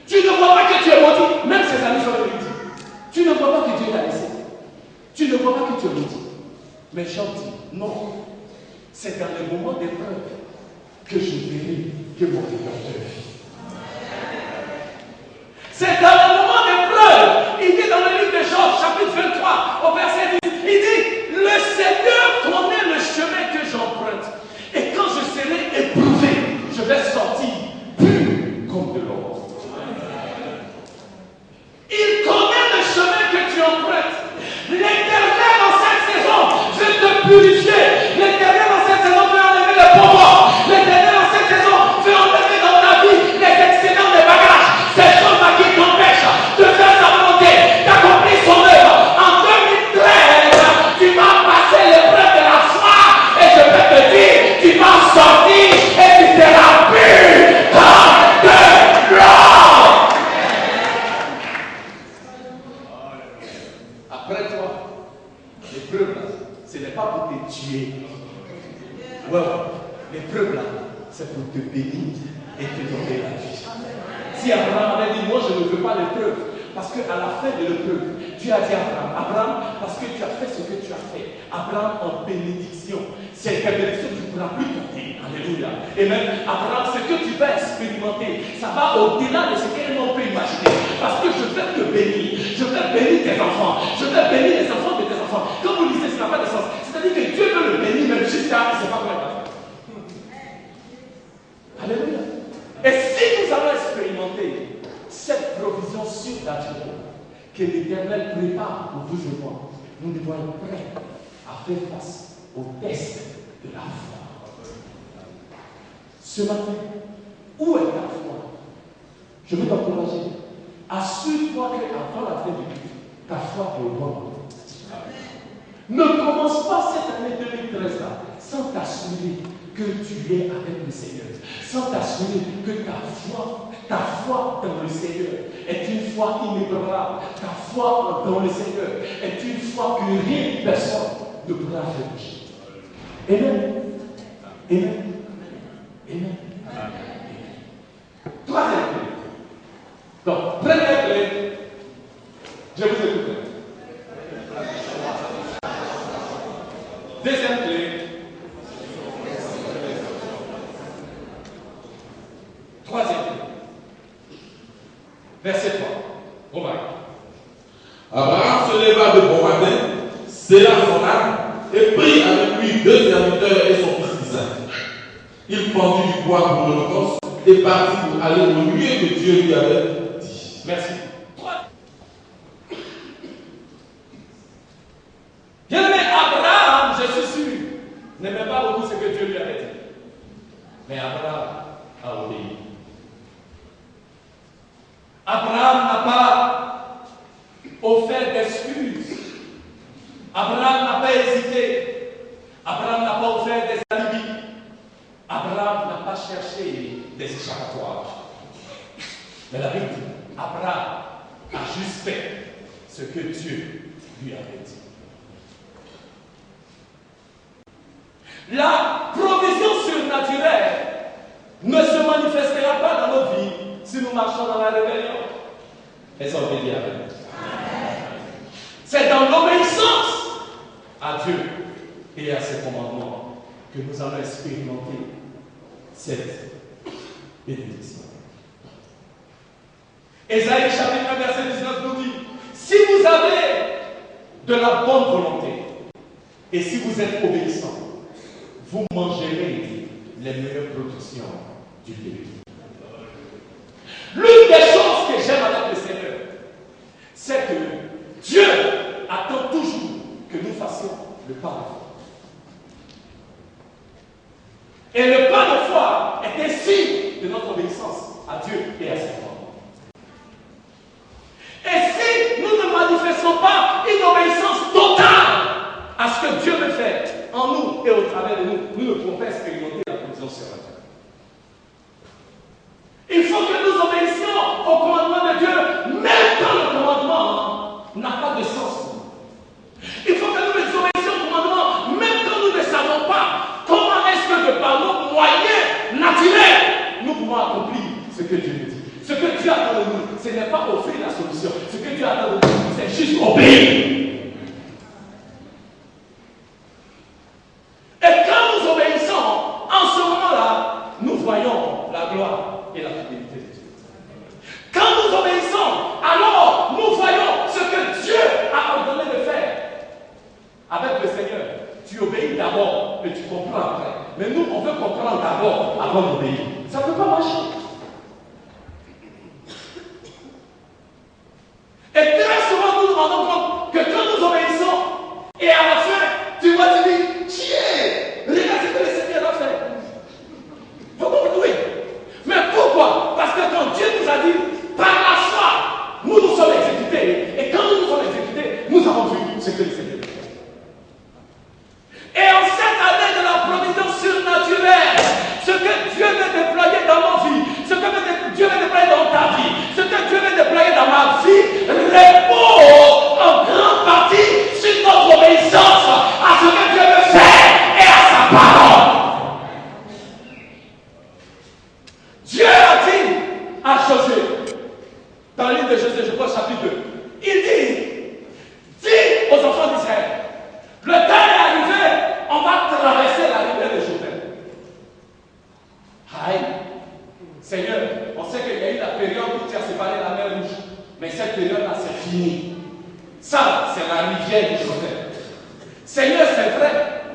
Tu ne vois pas que tu es maudit. Même ses amis sont lui dit. Tu ne vois pas que Dieu t'a laissé. Tu ne vois pas que tu es maudit. Mais Job dit, non. C'est dans les moments d'épreuve que je verrai que mon Rédempteur vit. C'est dans le moment d'épreuve. Il dit dans le livre de Job, chapitre 23, au verset 10, il dit, le Seigneur connaît le chemin que j'emprunte. Et quand je serai éprouvé, je vais sortir pur comme de l'or. Il connaît le chemin que tu empruntes. L'Éternel dans cette saison veut te purifier. L'Éternel dans cette saison veut enlever le pouvoir. L'Éternel dans cette saison veut enlever dans ta vie les excédents des bagages. Ces choses-là qui t'empêchent de faire sa volonté, d'accomplir son œuvre. En 2013, tu vas passer l'épreuve de la foi. Et je vais te dire, tu vas sortir et tu seras pur comme de l'or. Après toi, l'épreuve là, ce n'est pas pour te tuer. Ouais, l'épreuve là, c'est pour te bénir et te donner la vie. Si Abraham avait dit, moi je ne veux pas l'épreuve, parce qu'à la fin de l'épreuve, Dieu a dit à Abraham, Abraham, parce que tu as fait ce que tu as fait, Abraham en bénédiction, c'est une bénédiction que tu ne pourras plus porter. Alléluia. Et même, Abraham, ce que tu vas expérimenter, ça va au-delà de ce qu'un homme peut imaginer. Parce que je vais te bénir. Je vais bénir tes enfants. Je vais bénir les enfants de tes enfants. Quand vous lisez, ça n'a pas de sens. C'est-à-dire que Dieu veut le bénir même jusqu'à, je ne sais pas quoi il va faire. Alléluia. Et si nous allons expérimenter cette provision surnaturelle que l'Éternel prépare pour vous et moi, nous devons être prêts à faire face au test de la foi. Ce matin, où est ta foi? Je veux t'encourager. Assure-toi qu'avant la fin du culte, ta foi est au bon endroit. Ne commence pas cette année 2013 là sans t'assurer que tu es avec le Seigneur, sans t'assurer que ta foi dans le Seigneur est une foi inébranlable. Ta foi dans le Seigneur est une foi que rien, personne ne pourra faire bouger. Amen. Amen. Amen. Troisième clé. Donc, première clé, je vous écoute. Deuxième clé. Troisième clé. Verset 3. Romain. Abraham se leva de bon matin, sella son âme et prit avec lui 2 serviteurs et son fils Isaac. Il pendit du bois pour l'holocauste est parti pour aller au lieu que Dieu lui avait dit. Merci. Bien-aimé, Abraham, je suis sûr, n'aimait pas beaucoup ce que Dieu lui avait dit. Mais Abraham a obéi. Abraham n'a pas offert d'excuses. Abraham n'a pas hésité. Abraham n'a pas offert des alibis. Abraham n'a pas cherché des échappatoires. Mais la Bible dit, Abraham a juste fait ce que Dieu lui avait dit. La provision surnaturelle ne se manifestera pas dans nos vies si nous marchons dans la rébellion. Et ça obéit avec nous. C'est dans l'obéissance à Dieu et à ses commandements que nous allons expérimenter cette bénédiction. Ésaïe chapitre 1 verset 19 nous dit, si vous avez de la bonne volonté et si vous êtes obéissants, vous mangerez les meilleures productions du pays. L'une des choses que j'aime avec le Seigneur, c'est que Dieu attend toujours que nous fassions le pas de foi. Et le pas de foi est un signe de notre obéissance à Dieu et à ses commandements. Et si nous ne manifestons pas une obéissance totale à ce que Dieu veut faire en nous et au travers de nous, nous ne pouvons pas expérimenter la provision surnaturelle. Il faut que nous obéissions au commandement de Dieu, même quand le commandement n'a pas de sens. Il faut que nous obéissions au commandement, même quand nous ne savons pas comment est-ce que par nos moyens naturels, nous pouvons accomplir ce que Dieu nous dit. Ce que Dieu attend de nous, ce n'est pas offrir la solution. Ce que Dieu attend de nous, c'est juste obéir. Et quand nous obéissons, en ce moment-là, nous voyons la gloire et la fidélité de Dieu. Quand nous obéissons, alors nous voyons ce que Dieu a ordonné de faire. Avec le Seigneur, tu obéis d'abord et tu comprends après. Mais nous, on veut comprendre d'abord avant d'obéir. Ça ne peut pas marcher. Et très souvent, nous nous rendons compte que quand nous obéissons, et à la fin, tu vas te dire, tiens, regarde ce que le Seigneur a fait. Vous comprenez? Mais pourquoi? Parce que quand Dieu nous a dit, par la foi, nous nous sommes exécutés. Et quand nous nous sommes exécutés, nous avons vu ce que le Seigneur a fait. Et en cette année de la provision surnaturelle, ce que Dieu veut déployer dans nos vies, ce que Dieu veut déployer dans ta vie, ce que Dieu veut déployer dans ma vie, repose en grande partie sur notre obéissance à ce que Dieu veut faire et à sa parole. Dieu a dit à Josué, dans le livre de Josué, je crois chapitre 2, il dit aux enfants d'Israël, le temps est arrivé, on va traverser la rivière de Jourdain. Aïe, Seigneur, on sait qu'il y a eu la période où tu as séparé la mer Rouge, mais cette période-là, c'est fini. Ça, c'est la rivière du Jourdain. Seigneur, c'est vrai,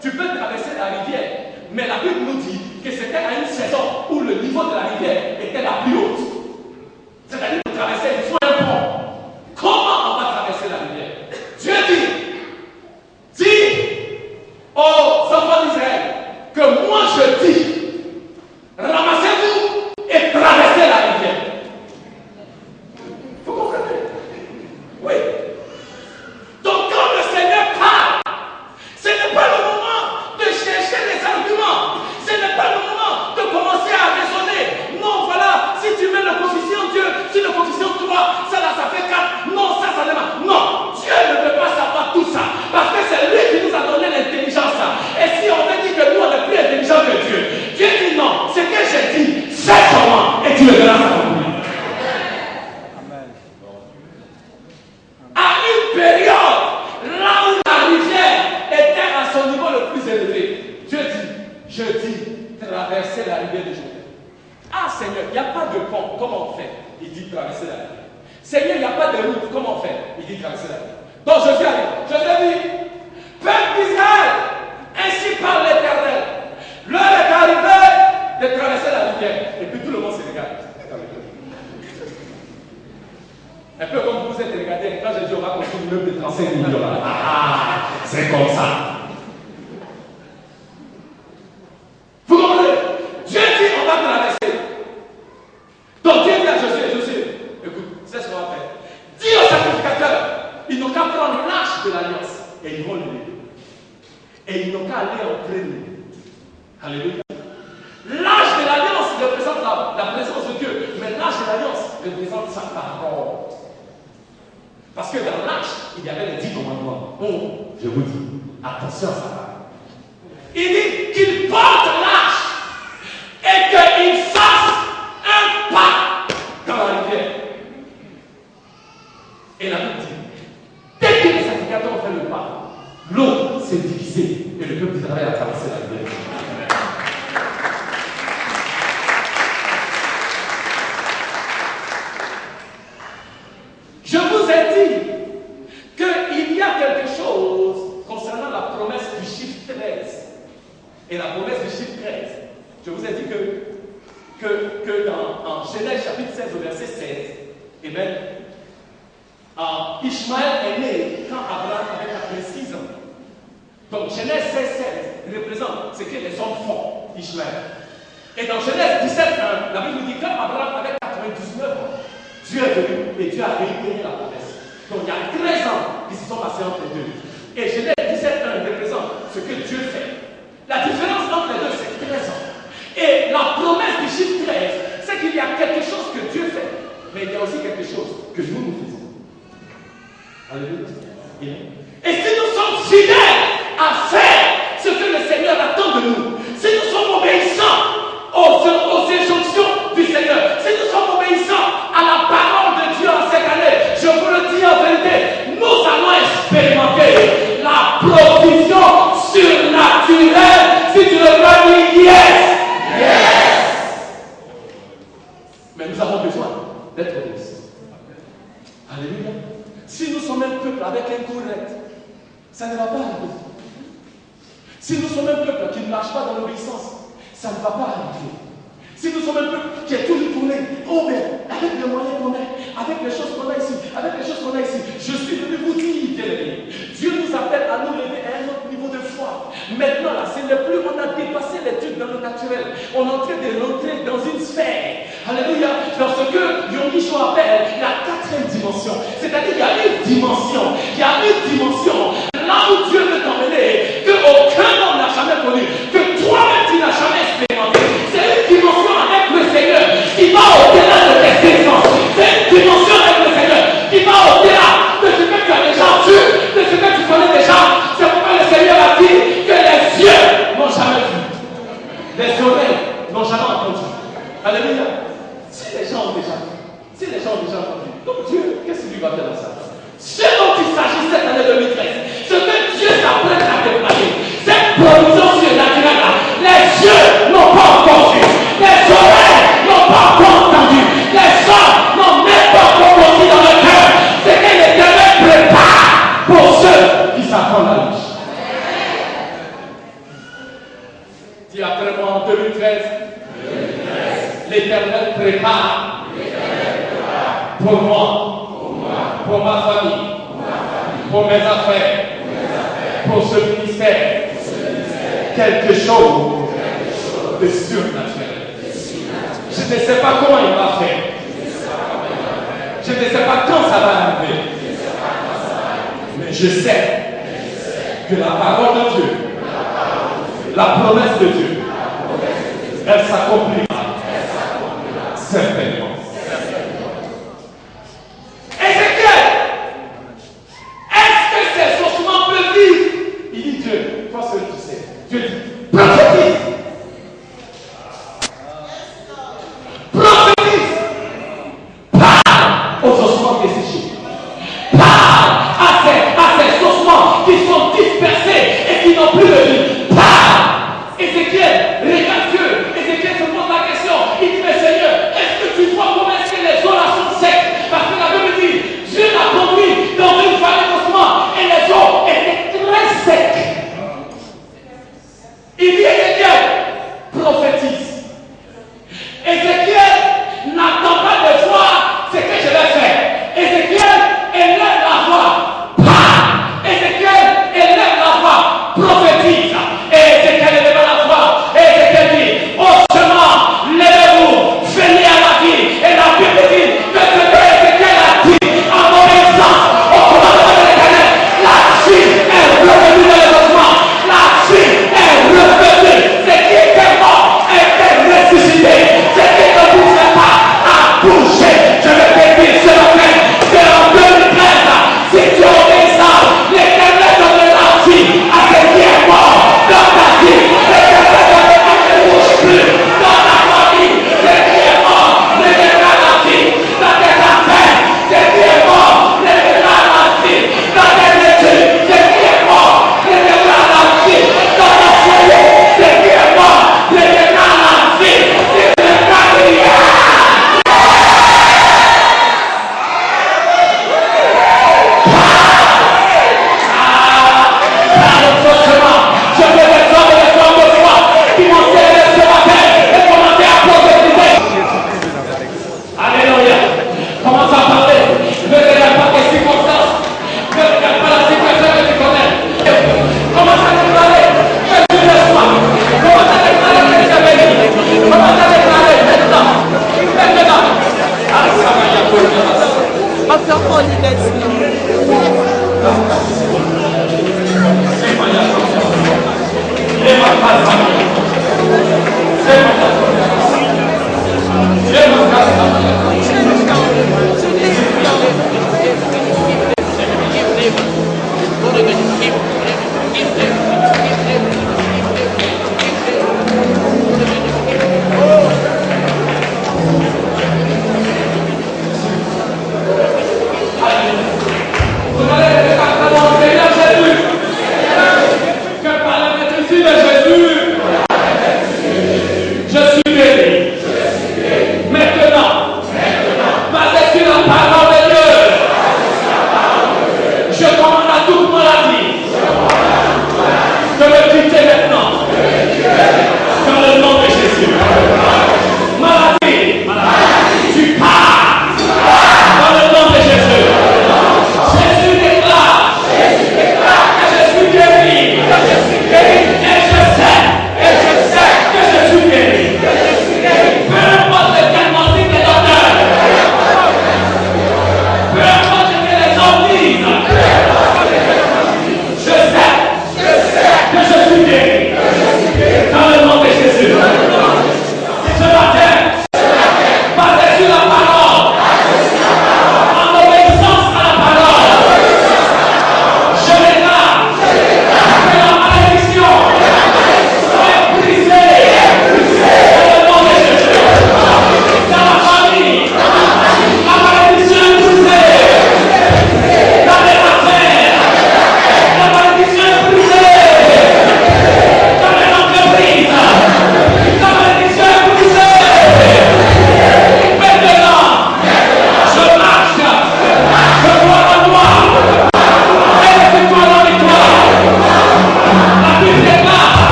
tu peux traverser la rivière, mais la Bible nous dit que c'était à une saison où le niveau de la rivière était la plus haute. C'est-à-dire que traverser, il faut un pont. Comment on va traverser la rivière? Dieu dit aux enfants d'Israël que moi je dis, ramassez-vous et traversez la rivière. Vous comprenez? Oui. Donc quand le Seigneur parle, ce n'est pas le moment de chercher des arguments. Ce n'est pas le moment de commencer à raisonner. Non, voilà, si tu mets le coefficient Dieu, si le coefficient 3, ça là, ça fait 4. Non, ça n'est pas. Non, Dieu ne veut pas savoir tout ça. Parce que c'est lui qui nous a donné l'intelligence. Et si on veut dire que nous, on est plus intelligents que Dieu, Dieu dit non, ce que j'ai dit, c'est comment et tu le verras s'accomplir. À une période, là où la rivière était à son niveau le plus élevé, Dieu dit, je dis, traverser la rivière de Jourdain. Ah Seigneur, il n'y a pas de pont, comment on fait? Il dit traverser la rivière. Seigneur, il n'y a pas de route, comment on fait? Il dit traverser la rivière. Donc je dis, peuple d'Israël, ainsi parle l'Éternel. L'heure est arrivée de traverser la rivière. Et puis tout le monde s'est représente la présence de Dieu. Mais l'arche de l'alliance représente sa parole. Parce que dans l'arche, il y avait les 10 commandements. Je vous dis, attention à ça. Il dit qu'il porte l'arche et qu'il fasse un pas dans la rivière. Et la Bible dit, dès que les sacrificateurs ont fait le pas, l'eau s'est divisée et le peuple d'Israël a traversé la rivière. Je vous ai dit qu'il y a quelque chose concernant la promesse du chiffre 13. Et la promesse du chiffre 13. Je vous ai dit que dans Genèse chapitre 16 au verset 16, eh bien, Ishmaël est né quand Abraham avait 86 ans. Donc Genèse 16 représente ce que les hommes font, Ishmaël. Et dans Genèse 17, la Bible nous dit quand Abraham avait 99 ans, Dieu est venu et Dieu a réitéré la promesse. Donc il y a 13 ans qui se sont passés entre les deux. Et Genèse 17 représente ce que Dieu fait. La différence entre les deux, c'est 13 ans. Et la promesse du chiffre 13, c'est qu'il y a quelque chose que Dieu fait, mais il y a aussi quelque chose que nous faisons. Alléluia. Et si nous sommes fidèles à faire ce que le Seigneur attend de nous, si nous sommes obéissants aux injonctions du Seigneur, si nous sommes obéissants à la parole de Dieu en cette année, je vous le dis en vérité, nous allons expérimenter la provision surnaturelle. Si tu le veux dire yes. Mais nous avons besoin d'être obéissants. Alléluia. Si nous sommes un peuple avec un correct, ça ne va pas arriver. Si nous sommes un peuple qui ne marche pas dans l'obéissance, ça ne va pas arriver. Si nous sommes un peuple qui est toujours tourné, mais avec les moyens qu'on a, avec les choses qu'on a ici, je suis venu vous dire, bien-aimés, Dieu nous appelle à nous lever à un autre niveau de foi. Maintenant, là, ce n'est plus, on a dépassé les trucs dans le naturel. On est en train de rentrer dans une sphère. Alléluia. Dans ce que Yongisho appelle la 4e dimension. C'est-à-dire qu'il y a une dimension. Là où Dieu veut t'emmener, qu'aucun homme n'a jamais connu, que toi-même tu n'as jamais expérimenté. C'est une dimension avec le Seigneur qui va au-delà de tes connaissances. C'est une dimension avec le Seigneur qui va au-delà de ce que tu as déjà vu, de ce que tu connais déjà. C'est pourquoi le Seigneur a dit que les yeux n'ont jamais vu, les oreilles n'ont jamais entendu. Alléluia. Si les gens ont déjà entendu, donc Dieu, qu'est-ce qu'il va faire dans ça? Ce dont il s'agit cette année 2013, ce que Dieu s'apprête à déployer, cette provision surnaturelle-là, les yeux n'ont pas encore vu, les oreilles n'ont pas encore entendu, les hommes n'ont même pas encore compris dans le cœur, c'est que l'Éternel prépare pour ceux qui s'attendent à lui. Dis après moi en 2013, l'Éternel prépare pour moi, pour ma famille, pour mes affaires, pour ce ministère, quelque chose de surnaturel. Je ne sais pas comment il va faire. Je ne sais pas quand ça va arriver. Mais je sais que la parole de Dieu, la promesse de Dieu, elle s'accomplira certainement. Il dit Dieu, toi seul tu sais. Dieu dit, prophétise. Parle aux ossements desséchés. Parle à ces ossements qui sont dispersés et qui n'ont plus de vie. Parle. Ézéchiel, regarde Dieu. Ézéchiel se pose la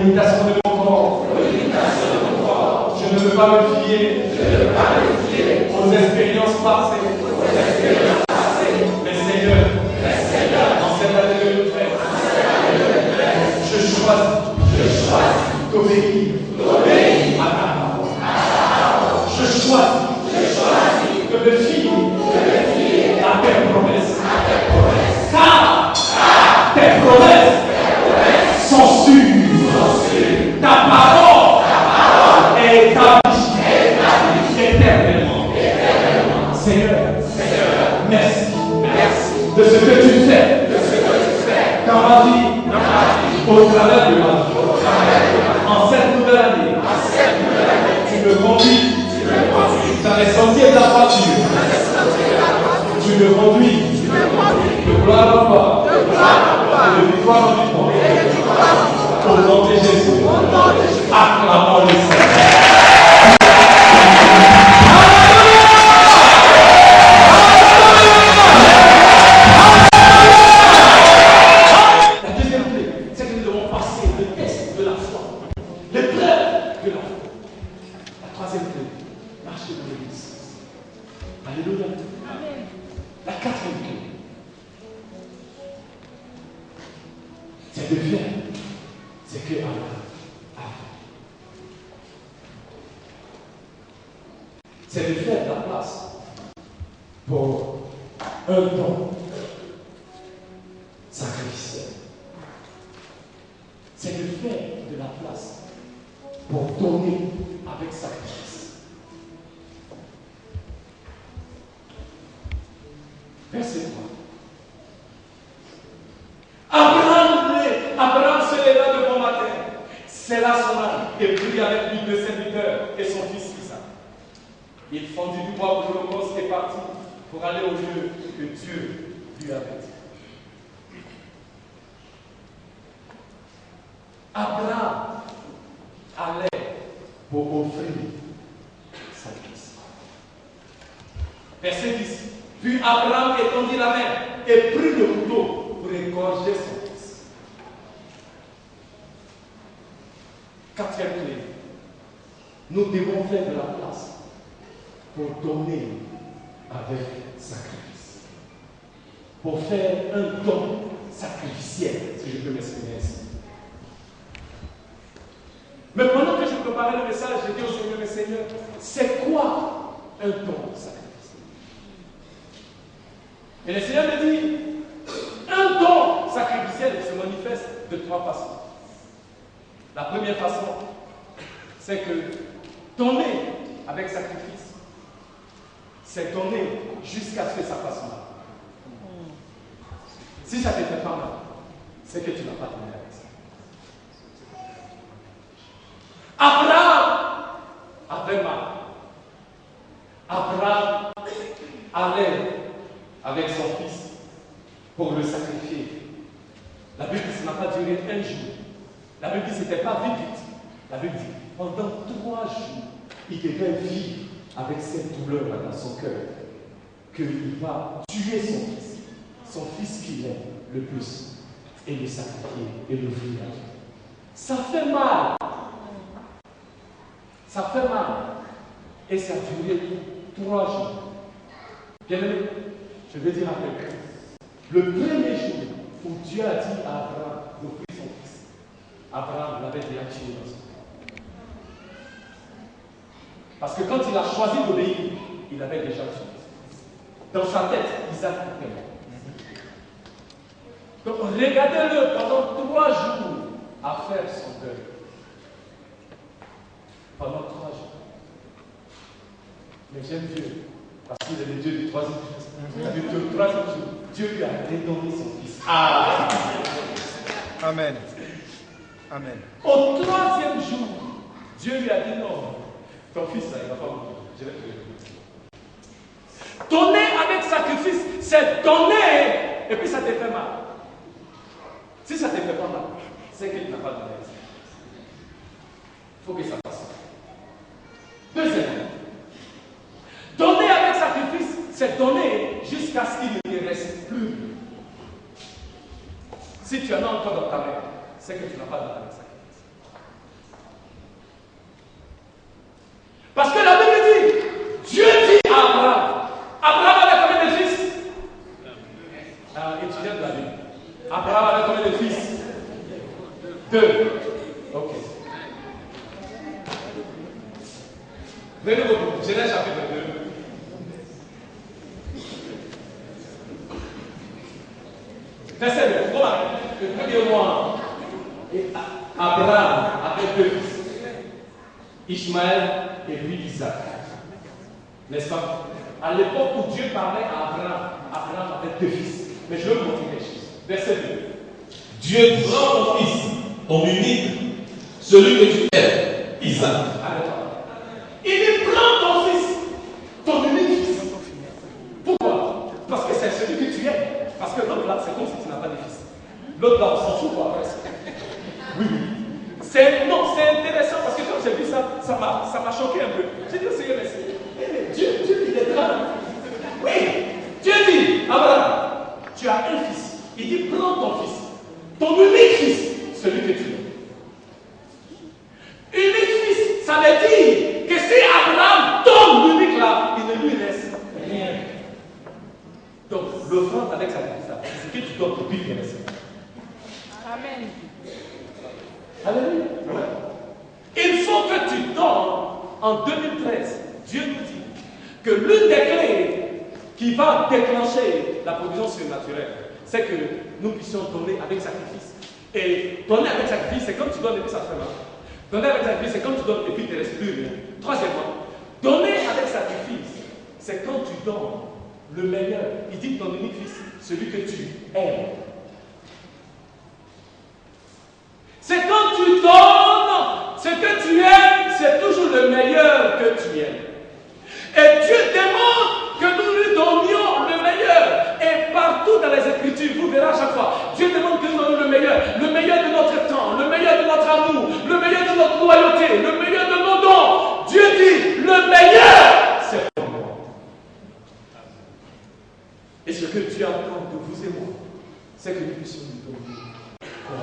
limitation de mon corps. Je ne veux pas me fier aux expériences passées. Mais Seigneur, dans cette année de retraite, je choisis d'obéir à ta parole. Je choisis de me fier à tes promesses. Car tes promesses sont sûres. Ta parole est établie éternellement. Seigneur, merci de ce que tu fais dans ma vie, au travers de ma vie. En cette nouvelle année, tu me conduis dans les sentiers de la voiture. Tu me conduis de gloire en gloire et de victoire en victoire. Au nom de Jésus, acclamons le Seigneur. La deuxième clé, c'est que nous devons passer le test de la foi, l'épreuve de la foi. La troisième clé, marcher dans l'église. Alléluia. La quatrième clé, c'est de faire ce que Allah a fait. C'est de faire de la place pour un don sacrificiel. C'est de faire de la place pour donner avec sacrifice. Verset 3. Abraham se leva de bon matin, scella son âme et prit avec lui 2 serviteurs et son fils Isaac. Il fondit du bois pour l'Holocauste et partit pour aller au lieu que Dieu lui avait dit. Abraham allait pour offrir sa fils. Verset 10. Puis Abraham étendit la main et prit le couteau pour égorger son fils. Quatrième clé. Nous devons faire de la place pour donner avec sacrifice. Pour faire un don sacrificiel, si je peux m'exprimer ainsi. Mais pendant que je préparais le message, j'ai dit au Seigneur, mais Seigneur, c'est quoi un don sacrificiel? Et le Seigneur me dit, un don sacrificiel se manifeste de 3 façons. La première façon, c'est que donner avec sacrifice, c'est donner jusqu'à ce que ça fasse mal. Si ça ne te fait pas mal, c'est que tu n'as pas donné avec ça. Abraham avait mal. Abraham allait avec son fils pour le sacrifier. La Bible dit que ça n'a pas duré un jour. La Bible dit que ce n'était pas vite. La Bible dit pendant 3 jours, il devait vivre avec cette douleur dans son cœur qu'il va tuer son fils qu'il aime le plus, et le sacrifier et l'offrir. Ça fait mal. Ça fait mal. Et ça a duré 3 jours. Bien aimé, je vais dire à quelqu'un, le premier jour où Dieu a dit à Abraham d'offrir son fils, Abraham l'avait déjà tué dans son cœur. Parce que quand il a choisi d'obéir, il avait déjà tué. Dans sa tête, Isaac était mort. Donc regardez-le pendant 3 jours à faire son deuil. Pendant 3 jours. Mais j'aime Dieu, parce qu'il est le Dieu du 3e jour. Le 3e jour, Dieu lui a redonné son fils. Amen. Amen. Au 3e jour, Dieu lui a dit non, ton fils, ça, il ne va pas mourir. Je vais te le dire. Donner avec sacrifice, c'est donner, et puis ça te fait mal. Si ça ne te fait pas mal, c'est qu'il n'a pas donné. Il faut que ça passe. Deuxièmement, donner avec sacrifice, c'est donner jusqu'à ce qu'il ne te reste plus. Si tu en as encore dans ta main, c'est que tu n'as pas donné avec sacrifice. étudiante de la Bible. Abraham avait combien de fils? 2. Ok. Venez au bout. Genèse chapitre 2. Verset 2. Voilà. Le premier mois. Abraham avait 2 fils. Ishmaël et puis Isaac. N'est-ce pas? À l'époque où Dieu parlait à Abraham, Abraham avait 2 fils. Mais je veux vous montrer quelque chose. Verset 2. Dieu prend ton fils, ton unique, celui que tu aimes, Isaac. Arrête-toi. Il dit prends ton fils, ton unique fils. Pourquoi? Parce que c'est celui que tu aimes. Parce que l'autre là, c'est comme si tu n'as pas de fils. L'autre là, on s'en fout quoi presque. Oui, oui. C'est intéressant parce que quand j'ai vu ça, ça m'a choqué un peu. J'ai dit au Seigneur, mais Dieu il est grand. Oui, Dieu dit, Abraham, tu as un fils. Il dit, prends ton fils, ton unique fils, celui que tu aimes. Unique fils, ça veut dire que si Abraham tombe l'unique là, il ne lui reste rien. Donc, l'offrande avec sa fille, c'est ce que tu dois pour lui rester. Amen. Alléluia. Il faut que tu donnes. En 2013, Dieu nous dit que l'une des clés qui va déclencher la provision surnaturelle, c'est que nous puissions donner avec sacrifice. Et donner avec sacrifice, c'est comme tu donnes et puis ça fait mal. Donner avec sacrifice, c'est comme tu donnes et puis il ne te reste plus rien. Troisièmement, donner avec sacrifice, c'est quand tu donnes le meilleur. Il dit ton unique fils, celui que tu aimes. C'est quand tu donnes ce que tu aimes, c'est toujours le meilleur que tu aimes. Et Dieu demande que nous lui donnions le meilleur. Et partout dans les Écritures, vous verrez à chaque fois, Dieu demande que nous donnions le meilleur de notre temps, le meilleur de notre amour, le meilleur de notre loyauté, le meilleur de nos dons. Dieu dit, le meilleur, c'est pour moi. Et ce que Dieu attend de vous et moi, c'est que nous puissions nous donner quoi?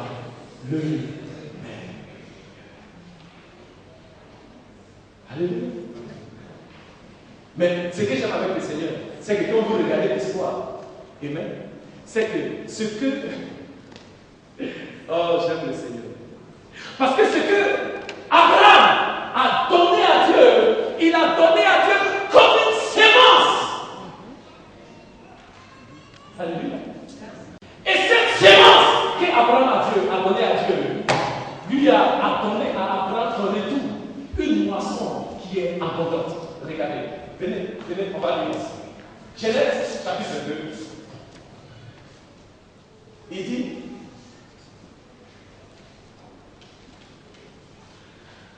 Le meilleur. Alléluia. Mais ce que j'aime avec le Seigneur, c'est que quand vous regardez l'histoire, amen, c'est que ce que... Oh, j'aime le Seigneur. Parce que ce que Abraham a donné à Dieu, il a donné à Dieu comme une sémence. Alléluia. Et cette sémence qu'Abraham a donné à Dieu, lui a donné à Abraham son retour une moisson qui est abondante. Regardez, venez, on va lire ici. Genèse chapitre 2. Il dit,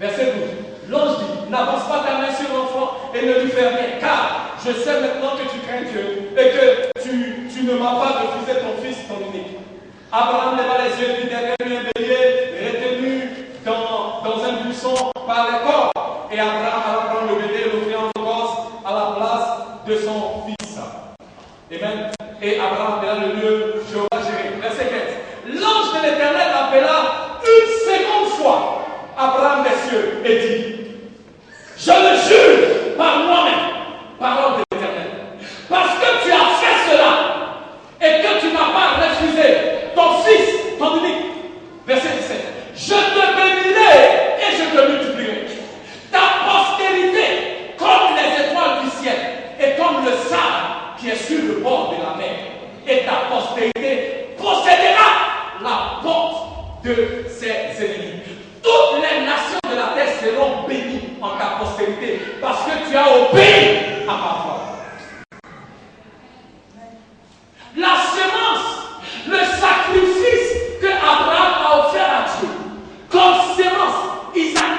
verset 12, l'ange dit, n'avance pas ta main sur l'enfant et ne lui fais rien, car je sais maintenant que tu crains Dieu et que tu ne m'as pas refusé ton fils, ton unique. Abraham leva les yeux, vit derrière lui un bélier retenu dans un buisson par les corps. Et Abraham alla prendre le bébé et l'offrir en holocausте à la place de son fils. Amen. Et Abraham appela le lieu Jéhovah Jireh. Verset 15. L'ange de l'Éternel l'appela une seconde fois Abraham des cieux et dit, je le jure par moi-même, parole de l'Éternel, parce que tu as fait cela et que tu n'as pas refusé ton fils, ton unique. Verset 17. Je te bénirai et je te multiplierai. Ta postérité, comme les étoiles du ciel, et comme le sable qui est sur le bord de la mer. Et ta postérité possédera la porte de ses ennemis. Toutes les nations de la terre seront bénies en ta postérité, parce que tu as obéi à ma voix. La semence, le sacrifice que Abraham a offert à Dieu, comme semence, Isaac,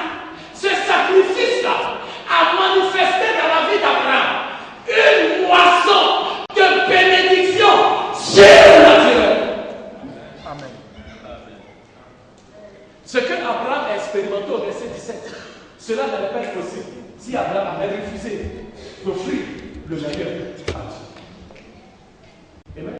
ce sacrifice-là a manifesté dans la vie d'Abraham une moisson de bénédiction surnaturelle. Amen. Ce que Abraham a expérimenté au verset 17, cela n'allait pas être possible si Abraham avait refusé d'offrir le meilleur à Dieu. Amen.